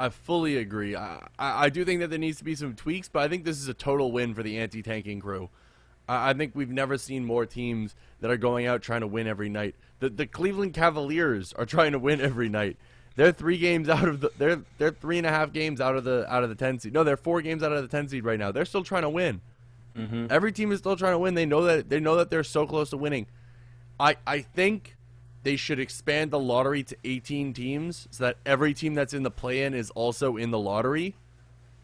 I fully agree. I do think that there needs to be some tweaks, but I think this is a total win for the anti-tanking crew. I think we've never seen more teams that are going out trying to win every night. The Cleveland Cavaliers are trying to win every night. They're 3 games out of they're 3.5 games out of the 10 seed. No, they're 4 games out of the 10 seed right now. They're still trying to win. Every team is still trying to win. They know that they're so close to winning. I think they should expand the lottery to 18 teams so that every team that's in the play-in is also in the lottery.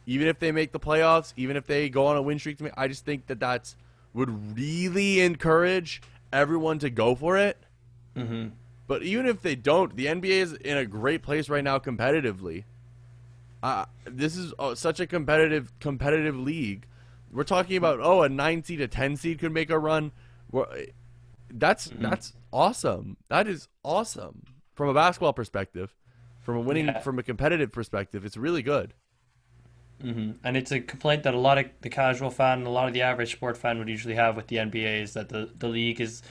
Even if they make the playoffs, even if they go on a win streak, I just think that would really encourage everyone to go for it. But even if they don't, the NBA is in a great place right now competitively. This is such a competitive league. We're talking about a 9 seed, a 10 seed could make a run. That's awesome. That is awesome from a basketball perspective, from a competitive perspective. It's really good. And it's a complaint that a lot of the casual fan and a lot of the average sport fan would usually have with the NBA is that the league is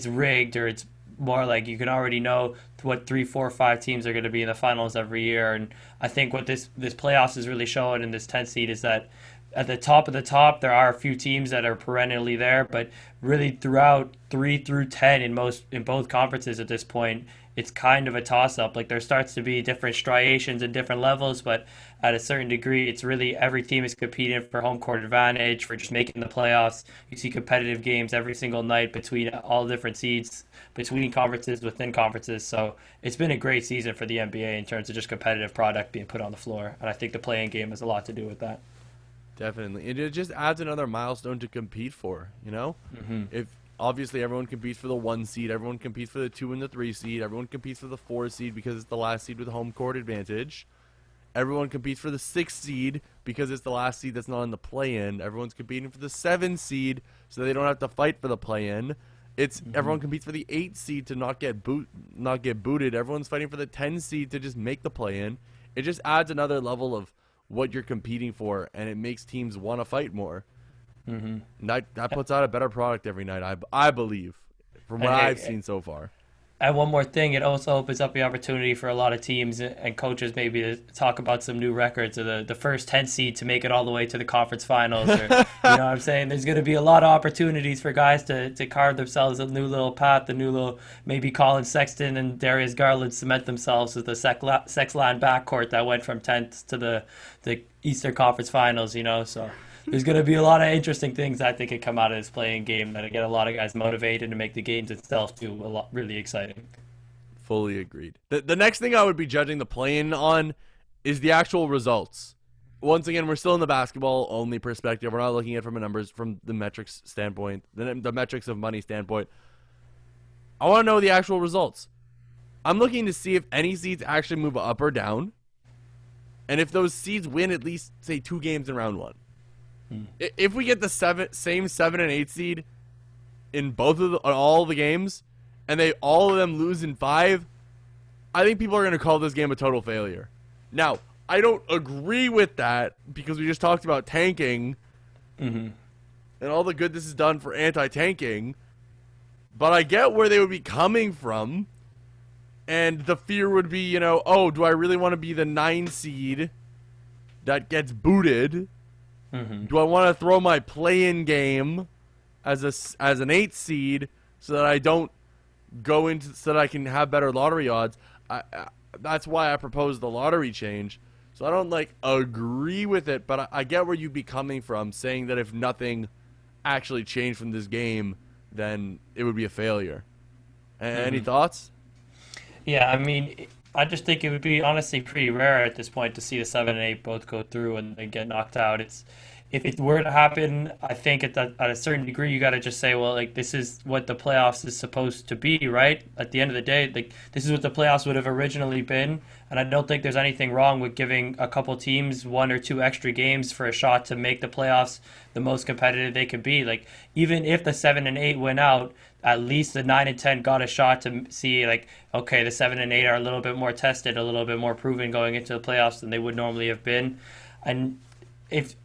rigged, or it's more like you can already know what 3, 4, 5 teams are going to be in the finals every year. And I think what this playoffs is really showing in this 10 seed is that at the top of the top, there are a few teams that are perennially there, but really throughout 3 through 10 in both conferences at this point, it's kind of a toss-up. Like there starts to be different striations and different levels, but at a certain degree, it's really every team is competing for home court advantage, for just making the playoffs. You see competitive games every single night between all different seeds, between conferences, within conferences. So it's been a great season for the NBA in terms of just competitive product being put on the floor, and I think the playing game has a lot to do with that. Definitely. It just adds another milestone to compete for, you know? If obviously everyone competes for the 1 seed, everyone competes for the 2 and the 3 seed, everyone competes for the 4 seed because it's the last seed with home court advantage. Everyone competes for the 6 seed because it's the last seed that's not in the play-in. Everyone's competing for the 7 seed so they don't have to fight for the play-in. Everyone competes for the 8 seed to not get booted. Everyone's fighting for the 10 seed to just make the play-in. It just adds another level of what you're competing for, and it makes teams want to fight more. That puts out a better product every night, I believe, from what I've seen so far. And one more thing, it also opens up the opportunity for a lot of teams and coaches maybe to talk about some new records of the first 10 seed to make it all the way to the conference finals. Or, you know what I'm saying? There's going to be a lot of opportunities for guys to carve themselves a new little path, a new little, maybe Colin Sexton and Darius Garland cement themselves as the Sexland backcourt that went from 10th to the Eastern Conference Finals, you know? So there's going to be a lot of interesting things I think could come out of this playing game that get a lot of guys motivated and make the games itself too a lot really exciting. Fully agreed. The next thing I would be judging the play-in on is the actual results. Once again, we're still in the basketball only perspective. We're not looking at it from a numbers, from the metrics standpoint, the metrics of money standpoint. I want to know the actual results. I'm looking to see if any seeds actually move up or down, and if those seeds win at least, say, 2 games in round 1. If we get the same 7 and 8 seed in all the games, and all of them lose in 5, I think people are going to call this game a total failure. Now, I don't agree with that because we just talked about tanking and all the good this has done for anti-tanking, but I get where they would be coming from, and the fear would be, you know, oh, do I really want to be the 9 seed that gets booted? Do I want to throw my play-in game as an 8 seed so that I don't go into, so that I can have better lottery odds? That's why I proposed the lottery change. So I don't agree with it, but I get where you'd be coming from, saying that if nothing actually changed from this game, then it would be a failure. Any thoughts? Yeah, I mean, I just think it would be honestly pretty rare at this point to see the 7 and 8 both go through and they get knocked out. If it were to happen, I think at a certain degree you got to just say, well, this is what the playoffs is supposed to be, right? At the end of the day, this is what the playoffs would have originally been, and I don't think there's anything wrong with giving a couple teams 1 or 2 extra games for a shot to make the playoffs the most competitive they could be. Even if the 7 and 8 went out, at least the 9 and 10 got a shot to see, okay, the 7 and 8 are a little bit more tested, a little bit more proven going into the playoffs than they would normally have been. And if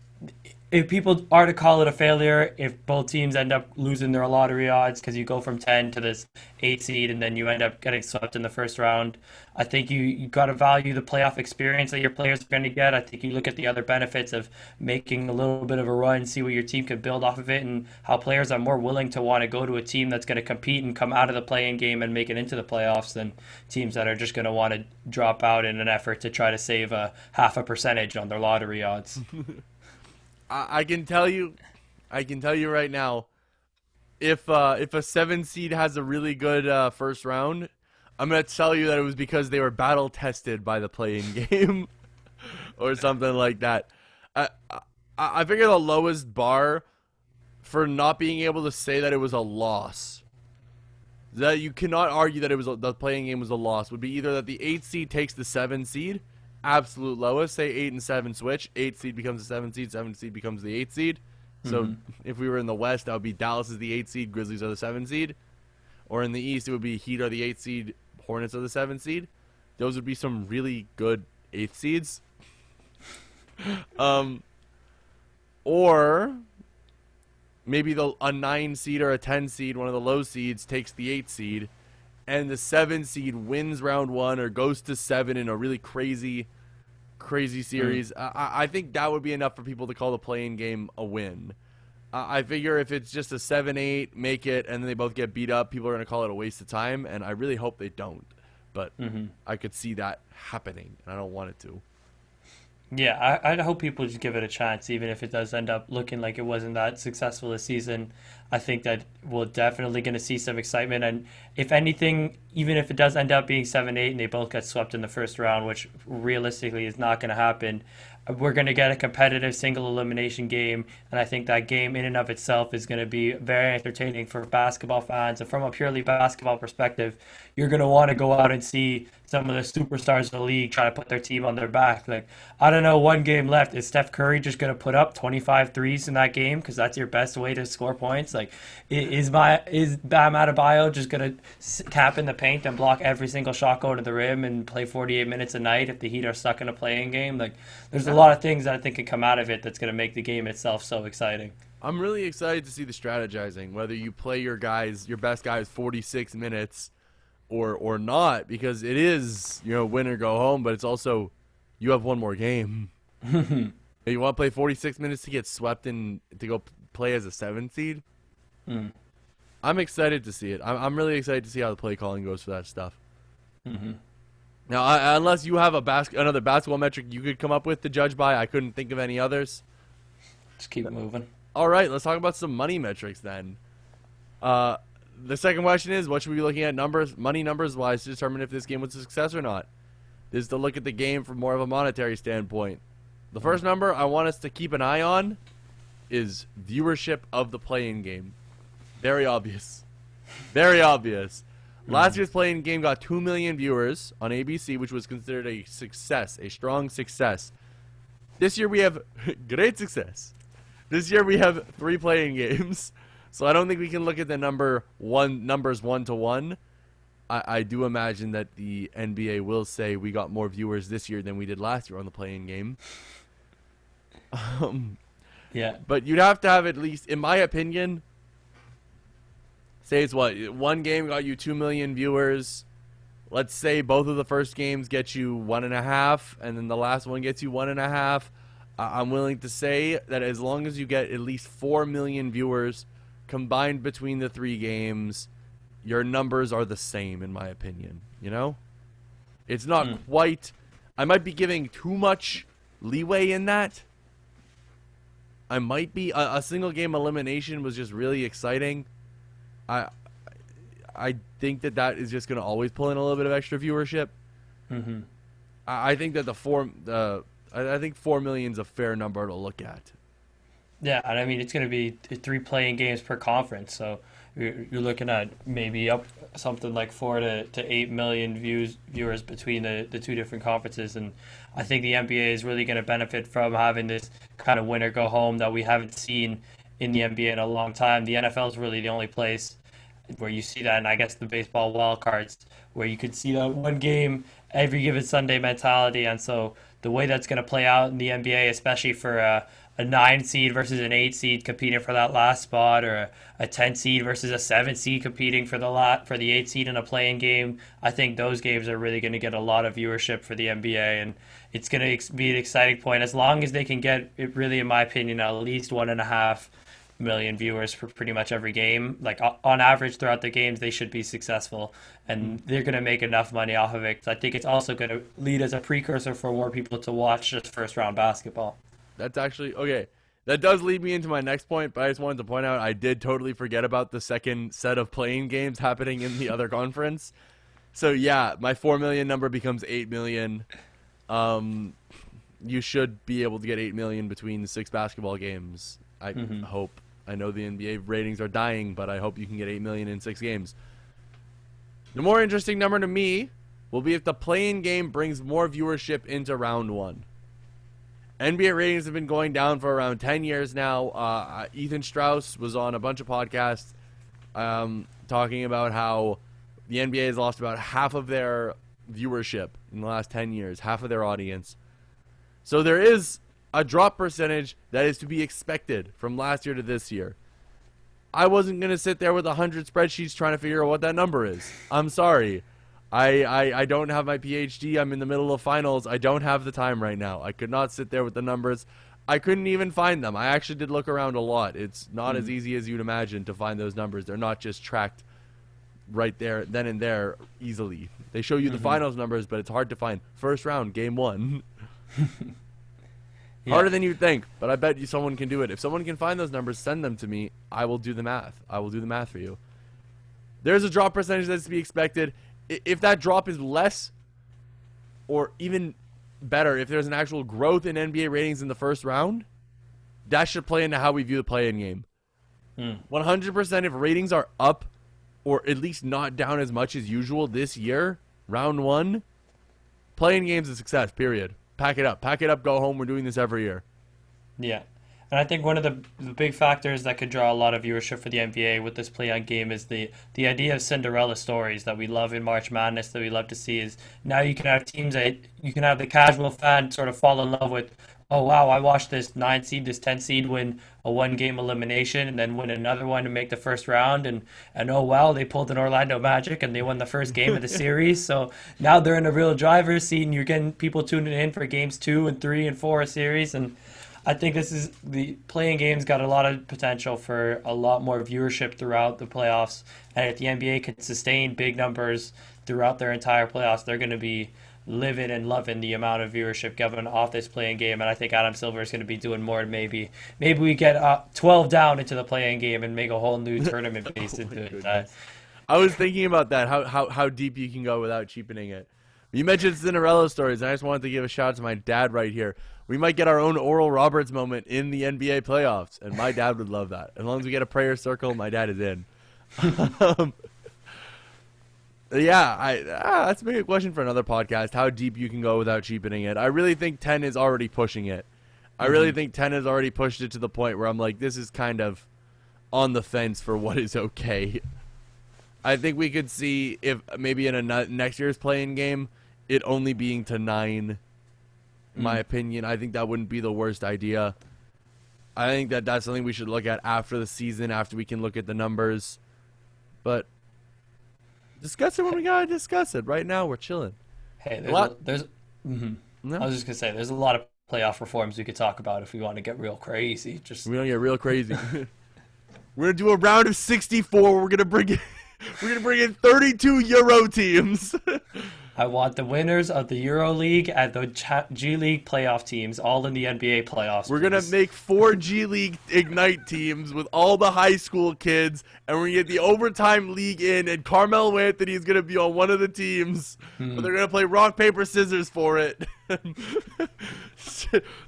people are to call it a failure, if both teams end up losing their lottery odds because you go from 10 to this 8 seed and then you end up getting swept in the first round, I think you got to value the playoff experience that your players are going to get. I think you look at the other benefits of making a little bit of a run, see what your team can build off of it, and how players are more willing to want to go to a team that's going to compete and come out of the play-in game and make it into the playoffs than teams that are just going to want to drop out in an effort to try to save a half a percentage on their lottery odds. I can tell you right now, if a 7 seed has a really good first round, I'm gonna tell you that it was because they were battle tested by the play-in game, or something like that. I figure the lowest bar for not being able to say that it was a loss, that you cannot argue that the play-in game was a loss, would be either that the 8 seed takes the 7 seed. Absolute lowest, say 8 and 7 switch, 8 seed becomes the 7 seed, 7 seed becomes the 8 seed. So if we were in the West, that would be Dallas is the 8 seed, Grizzlies are the 7 seed. Or in the East, it would be Heat are the 8 seed, Hornets are the 7 seed. Those would be some really good 8th seeds. Or maybe a 9 seed or a 10 seed, one of the low seeds, takes the 8 seed, and the 7 seed wins round 1 or goes to 7 in a really crazy series. I think that would be enough for people to call the play-in game a win. I figure if it's just a 7-8, make it, and then they both get beat up, people are going to call it a waste of time, and I really hope they don't. But I could see that happening, and I don't want it to. Yeah, I hope people just give it a chance, even if it does end up looking like it wasn't that successful this season. I think that we're definitely going to see some excitement. And if anything, even if it does end up being 7-8 and they both get swept in the first round, which realistically is not going to happen, we're going to get a competitive single elimination game. And I think that game in and of itself is going to be very entertaining for basketball fans. And from a purely basketball perspective, you're going to want to go out and see some of the superstars of the league try to put their team on their back. I don't know, one game left. Is Steph Curry just going to put up 25 threes in that game because that's your best way to score points? Is Bam Adebayo just going to tap in the paint and block every single shot going to the rim and play 48 minutes a night if the Heat are stuck in a play-in game? There's a lot of things that I think could come out of it that's going to make the game itself so exciting. I'm really excited to see the strategizing, whether you play your best guys 46 minutes or not, because it is, win or go home, but it's also you have one more game. You want to play 46 minutes to get swept in to go play as a 7th seed? I'm excited to see it. I'm really excited to see how the play calling goes for that stuff. Now, unless you have another basketball metric you could come up with to judge by, I couldn't think of any others. Just keep it moving. All right, let's talk about some money metrics then. The second question is, what should we be looking at money numbers wise to determine if this game was a success or not? This is to look at the game from more of a monetary standpoint. The first number I want us to keep an eye on is viewership of the play-in game. Very obvious. Very obvious. Last year's play-in game got 2 million viewers on ABC, which was considered a success, a strong success. This year we have great success. This year we have 3 play-in games. So I don't think we can look at the numbers 1-to-1. I do imagine that the NBA will say we got more viewers this year than we did last year on the play-in game. Yeah. But you'd have to have at least, in my opinion, say it's what, one game got you 2 million viewers. Let's say both of the first games get you 1.5, and then the last one gets you 1.5. I'm willing to say that as long as you get at least 4 million viewers combined between the 3 games, your numbers are the same, in my opinion. It's not quite. I might be giving too much leeway in that. I might be. A single game elimination was just really exciting. I think that is just going to always pull in a little bit of extra viewership. I think that I think 4 million is a fair number to look at. Yeah, and I mean it's going to be 3 playing games per conference, so you're looking at maybe up something like 4 to 8 million viewers between the 2 different conferences, and I think the NBA is really going to benefit from having this kind of win or go home that we haven't seen in the NBA in a long time. The NFL is really the only place where you see that, and I guess the baseball wild cards where you could see that one game every given Sunday mentality, and so the way that's going to play out in the NBA, especially for a 9 seed versus an 8 seed competing for that last spot, or a 10 seed versus a 7 seed competing for the 8 seed in a play-in game. I think those games are really going to get a lot of viewership for the NBA, and it's going to be an exciting point as long as they can get it, really, in my opinion, at least 1.5 million viewers for pretty much every game. Like on average throughout the games, they should be successful, and they're going to make enough money off of it. So I think it's also going to lead as a precursor for more people to watch just first round basketball. That's actually okay. That does lead me into my next point, but I just wanted to point out I did totally forget about the second set of playing games happening in the other conference. So yeah, my 4 million number becomes 8 million. You should be able to get 8 million between the 6 basketball games. I hope. I know the NBA ratings are dying, but I hope you can get 8 million in 6 games. The more interesting number to me will be if the play-in game brings more viewership into round 1. NBA ratings have been going down for around 10 years now. Ethan Strauss was on a bunch of podcasts talking about how the NBA has lost about half of their viewership in the last 10 years, half of their audience. So there is a drop percentage that is to be expected from last year to this year. I wasn't going to sit there with 100 spreadsheets trying to figure out what that number is. I'm sorry. I don't have my PhD. I'm in the middle of finals. I don't have the time right now. I could not sit there with the numbers. I couldn't even find them. I actually did look around a lot. It's not as easy as you'd imagine to find those numbers. They're not just tracked right there, then and there, easily. They show you the finals numbers, but it's hard to find. First round, game 1. Yeah. Harder than you'd think, but I bet you someone can do it. If someone can find those numbers, send them to me. I will do the math. I will do the math for you. There's a drop percentage that's to be expected. If that drop is less, or even better, if there's an actual growth in NBA ratings in the first round, that should play into how we view the play-in game. 100% if ratings are up, or at least not down as much as usual this year, round 1, play-in game's a success, period. Pack it up, go home. We're doing this every year. Yeah. And I think one of the big factors that could draw a lot of viewership for the NBA with this play-on game is the idea of Cinderella stories that we love in March Madness, that we love to see. Is now you can have teams that you can have the casual fan sort of fall in love with oh wow, I watched this 9 seed, this 10 seed win a 1 game elimination and then win another one to make the first round and oh wow, they pulled an Orlando Magic and they won the first game of the series. So now they're in a real driver's seat and you're getting people tuning in for games 2 and 3 and 4 a series. And I think this is the playing game's got a lot of potential for a lot more viewership throughout the playoffs. And if the NBA can sustain big numbers throughout their entire playoffs, they're going to be living and loving the amount of viewership given off this playing game. And I think Adam Silver is going to be doing more. And maybe we get 12 down into the playing game and make a whole new tournament based into it. I was thinking about that, how deep you can go without cheapening it. You mentioned Cinderella stories, and I just wanted to give a shout out to my dad right here. We might get our own Oral Roberts moment in the NBA playoffs, and my dad would love that. As long as we get a prayer circle, my dad is in. Yeah, that's maybe a question for another podcast, how deep you can go without cheapening it. I really think 10 is already pushing it. I really think 10 has already pushed it to the point where I'm like, this is kind of on the fence for what is okay. I think we could see if maybe in a next year's playing game, it only being to 9. In my opinion, I think that wouldn't be the worst idea. I think that that's something we should look at after the season, after we can look at the numbers. But discuss it when we gotta discuss it. Right now, we're chilling. Hey, I was just gonna say, there's a lot of playoff reforms we could talk about if we want to get real crazy. We don't get real crazy. We're gonna do a round of 64. We're gonna bring in 32 Euro teams. I want the winners of the Euro League and the G League playoff teams all in the NBA playoffs. We're going to make 4 G League Ignite teams with all the high school kids, and we're going to get the overtime league in, and Carmelo Anthony is going to be on one of the teams, but they're going to play rock, paper, scissors for it.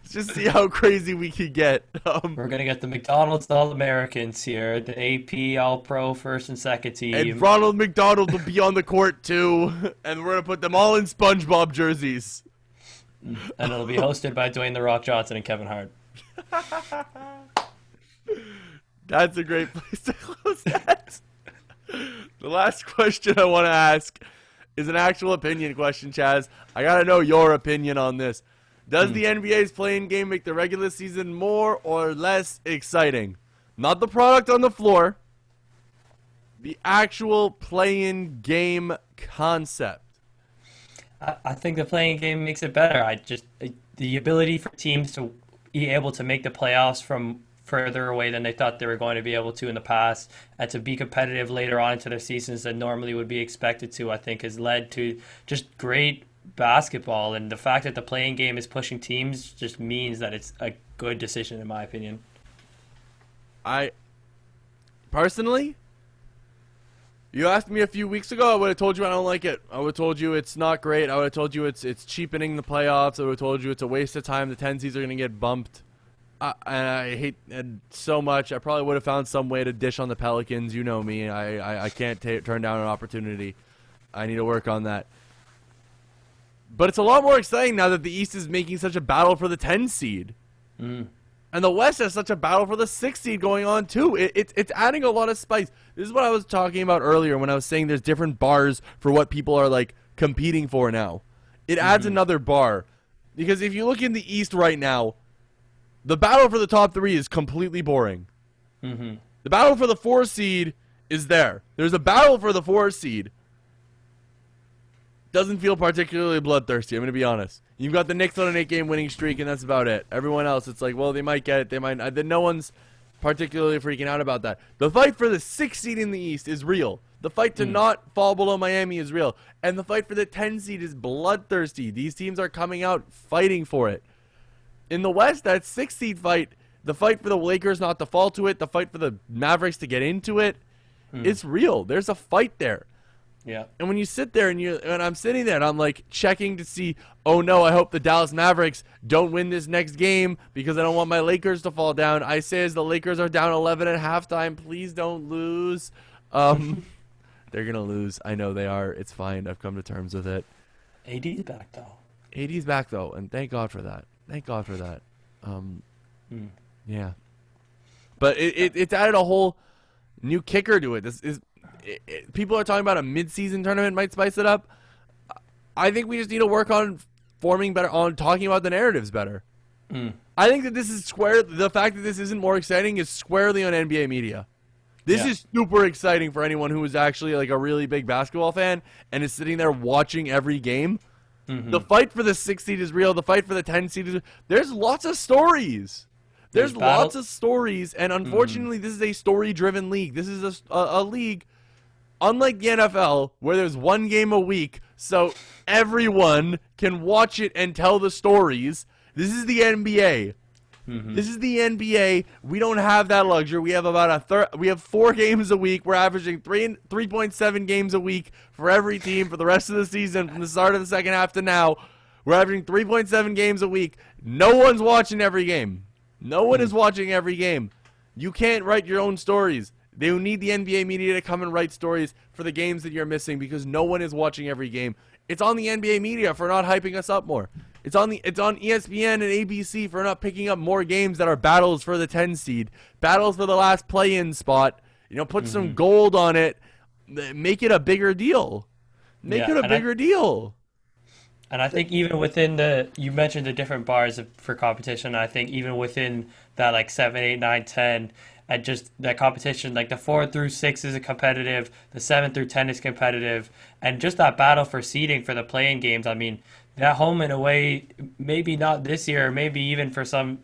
Just see how crazy we can get. We're going to get the McDonald's All-Americans here, the AP All-Pro first and second team. And Ronald McDonald will be on the court too, and we're going to put them all in SpongeBob jerseys. And it'll be hosted by Dwayne The Rock Johnson and Kevin Hart. That's a great place to close that. The last question I want to ask is an actual opinion question, Chaz. I got to know your opinion on this. Does the NBA's playing game make the regular season more or less exciting? Not the product on the floor. The actual playing game concept. I think the playing game makes it better. The ability for teams to be able to make the playoffs from further away than they thought they were going to be able to in the past, and to be competitive later on into their seasons than normally would be expected to, I think has led to just great basketball. And the fact that the playing game is pushing teams just means that it's a good decision, in my opinion. I personally, you asked me a few weeks ago, I would have told you I don't like it. I would have told you it's not great. I would have told you it's cheapening the playoffs. I would have told you it's a waste of time. The 10 seeds are going to get bumped. And I hate it so much. I probably would have found some way to dish on the Pelicans. You know me. I can't turn down an opportunity. I need to work on that. But it's a lot more exciting now that the East is making such a battle for the 10 seed. And the West has such a battle for the 6 seed going on, too. It's adding a lot of spice. This is what I was talking about earlier when I was saying there's different bars for what people are, like, competing for now. It adds another bar. Because if you look in the East right now, the battle for the top 3 is completely boring. The battle for the 4 seed is there. There's a battle for the 4 seed. Doesn't feel particularly bloodthirsty, I'm going to be honest. You've got the Knicks on an 8-game winning streak, and that's about it. Everyone else, it's like, well, they might get it. They might not. No one's particularly freaking out about that. The fight for the 6th seed in the East is real. The fight to not fall below Miami is real. And the fight for the 10 seed is bloodthirsty. These teams are coming out fighting for it. In the West, that 6th seed fight, the fight for the Lakers not to fall to it, the fight for the Mavericks to get into it, it's real. There's a fight there. Yeah. And when you sit there and I'm sitting there and I'm like checking to see, oh no, I hope the Dallas Mavericks don't win this next game because I don't want my Lakers to fall down. I say as the Lakers are down 11 at halftime, please don't lose. They're going to lose. I know they are. It's fine. I've come to terms with it. AD's back, though. AD's back, though, and thank God for that. Thank God for that. Yeah. But it's added a whole new kicker to it. People are talking about a mid-season tournament might spice it up. I think we just need to work on forming better, on talking about the narratives better. I think that this is the fact that this isn't more exciting is squarely on NBA media. This is super exciting for anyone who is actually like a really big basketball fan and is sitting there watching every game. The fight for the 6 seed is real. The fight for the 10 seed is. There's lots of stories. There's lots of stories, and unfortunately, this is a story-driven league. This is a league, unlike the NFL, where there's one game a week, so everyone can watch it and tell the stories. This is the NBA. This is the NBA. We don't have that luxury. We have about we have 4 games a week. We're averaging 3.7 games a week for every team for the rest of the season from the start of the second half to now. We're averaging 3.7 games a week. No one's watching every game. No one is watching every game. You can't write your own stories. They need the NBA media to come and write stories for the games that you're missing because no one is watching every game. It's on the NBA media for not hyping us up more. It's on ESPN and ABC for not picking up more games that are battles for the 10 seed, battles for the last play-in spot. You know, put some gold on it, make it a bigger deal. Make it a bigger deal. And I think even within you mentioned the different bars for competition. I think even within that, like 7, 8, 9, 10, and just that competition, like the 4 through 6 is competitive, the 7 through 10 is competitive, and just that battle for seeding for the play-in games. I mean, that home and away, maybe not this year, maybe even for some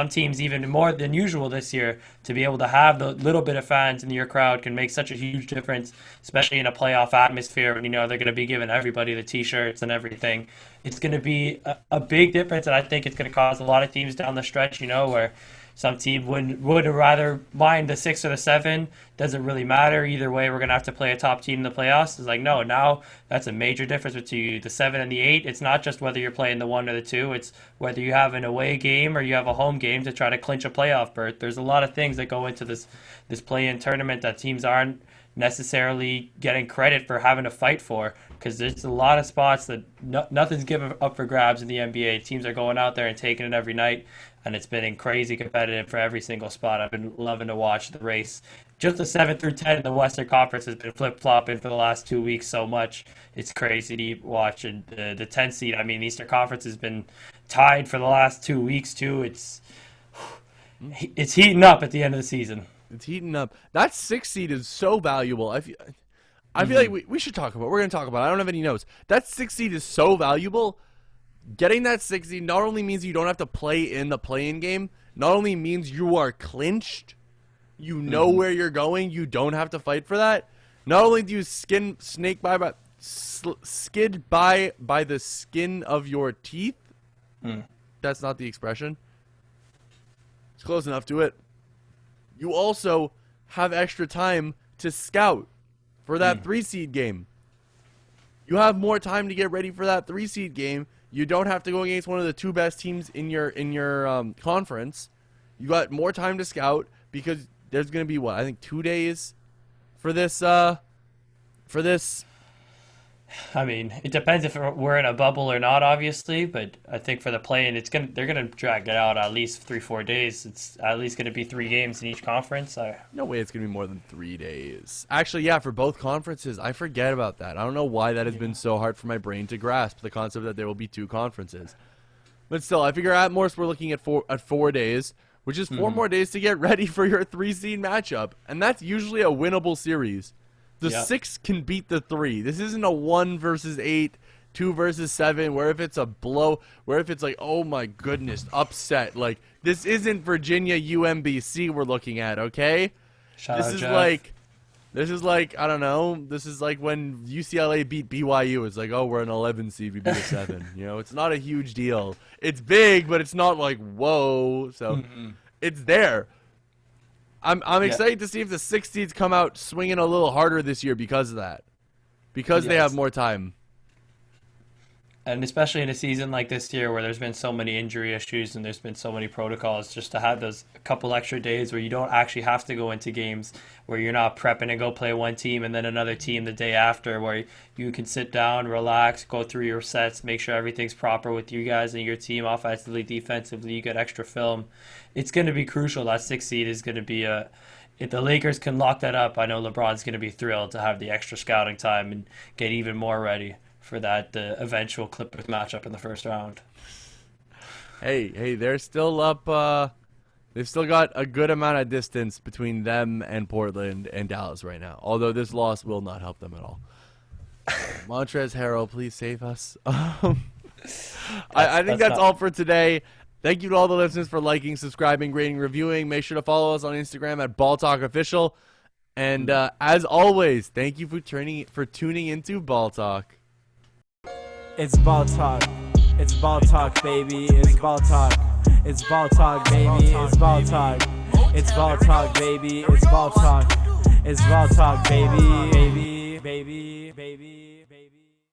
teams even more than usual this year, to be able to have the little bit of fans in your crowd can make such a huge difference, especially in a playoff atmosphere when you know they're going to be giving everybody the T-shirts and everything. It's going to be a big difference, and I think it's going to cause a lot of teams down the stretch, you know, where some team would rather mind the 6 or the 7. Doesn't really matter. Either way, we're going to have to play a top team in the playoffs. It's like, no, now that's a major difference between the 7 and the 8. It's not just whether you're playing the 1 or the 2. It's whether you have an away game or you have a home game to try to clinch a playoff berth. There's a lot of things that go into this play-in tournament that teams aren't necessarily getting credit for having to fight for, because there's a lot of spots that nothing's given up for grabs in the NBA. Teams are going out there and taking it every night, and it's been crazy competitive for every single spot. I've been loving to watch the race. Just the 7 through 10 in the Western Conference has been flip-flopping for the last 2 weeks so much. It's crazy to watch. And the 10 seed, I mean, the Eastern Conference has been tied for the last 2 weeks, too. It's heating up at the end of the season. It's heating up. That 6 seed is so valuable. I feel like we should talk about it. We're going to talk about it. I don't have any notes. That 6 seed is so valuable. Getting that 6 seed not only means you don't have to play in the play-in game, not only means you are clinched, you know where you're going, you don't have to fight for that. Not only do you skid by the skin of your teeth. That's not the expression. It's close enough to it. You also have extra time to scout for that 3 seed game. You have more time to get ready for that 3 seed game. You don't have to go against one of the 2 best teams in your conference. You got more time to scout because there's going to be, I think 2 days for this. I mean, it depends if we're in a bubble or not, obviously. But I think for the play-in, they're gonna drag it out at least 3-4 days. It's at least gonna be 3 games in each conference. No way it's gonna be more than 3 days. Actually, yeah, for both conferences, I forget about that. I don't know why that has been so hard for my brain to grasp, the concept that there will be 2 conferences. But still, I figure at most we're looking at 4 days, which is 4 more days to get ready for your 3 seed matchup, and that's usually a winnable series. The 6 can beat the 3. This isn't a 1 versus 8, 2 versus 7, where if it's a blow, where if it's like, oh my goodness, upset. Like, this isn't Virginia UMBC we're looking at, okay? This is like, I don't know, this is like when UCLA beat BYU. It's like, oh, we're an 11 seed, we beat a 7. You know, it's not a huge deal. It's big, but it's not like, whoa. So, it's there. I'm excited to see if the 6 seeds come out swinging a little harder this year because of that. Because they have more time. And especially in a season like this year where there's been so many injury issues and there's been so many protocols, just to have those couple extra days where you don't actually have to go into games, where you're not prepping to go play one team and then another team the day after, where you can sit down, relax, go through your sets, make sure everything's proper with you guys and your team offensively, defensively, you get extra film. It's going to be crucial. That 6 seed is going to be if the Lakers can lock that up, I know LeBron's going to be thrilled to have the extra scouting time and get even more ready for that eventual Clippers matchup in the first round. Hey, they're still up. They've still got a good amount of distance between them and Portland and Dallas right now. Although this loss will not help them at all. Montrezl Harrell, please save us. I think that's all for today. Thank you to all the listeners for liking, subscribing, rating, reviewing. Make sure to follow us on Instagram at Ball Talk Official. And as always, thank you for tuning into Ball Talk. It's Ball Talk. It's Ball Talk, baby. It's Ball Talk. It's Ball Talk, baby. It's Ball Talk. It's Ball Talk, baby. It's Ball Talk. It's Ball Talk, baby. Baby, baby, baby.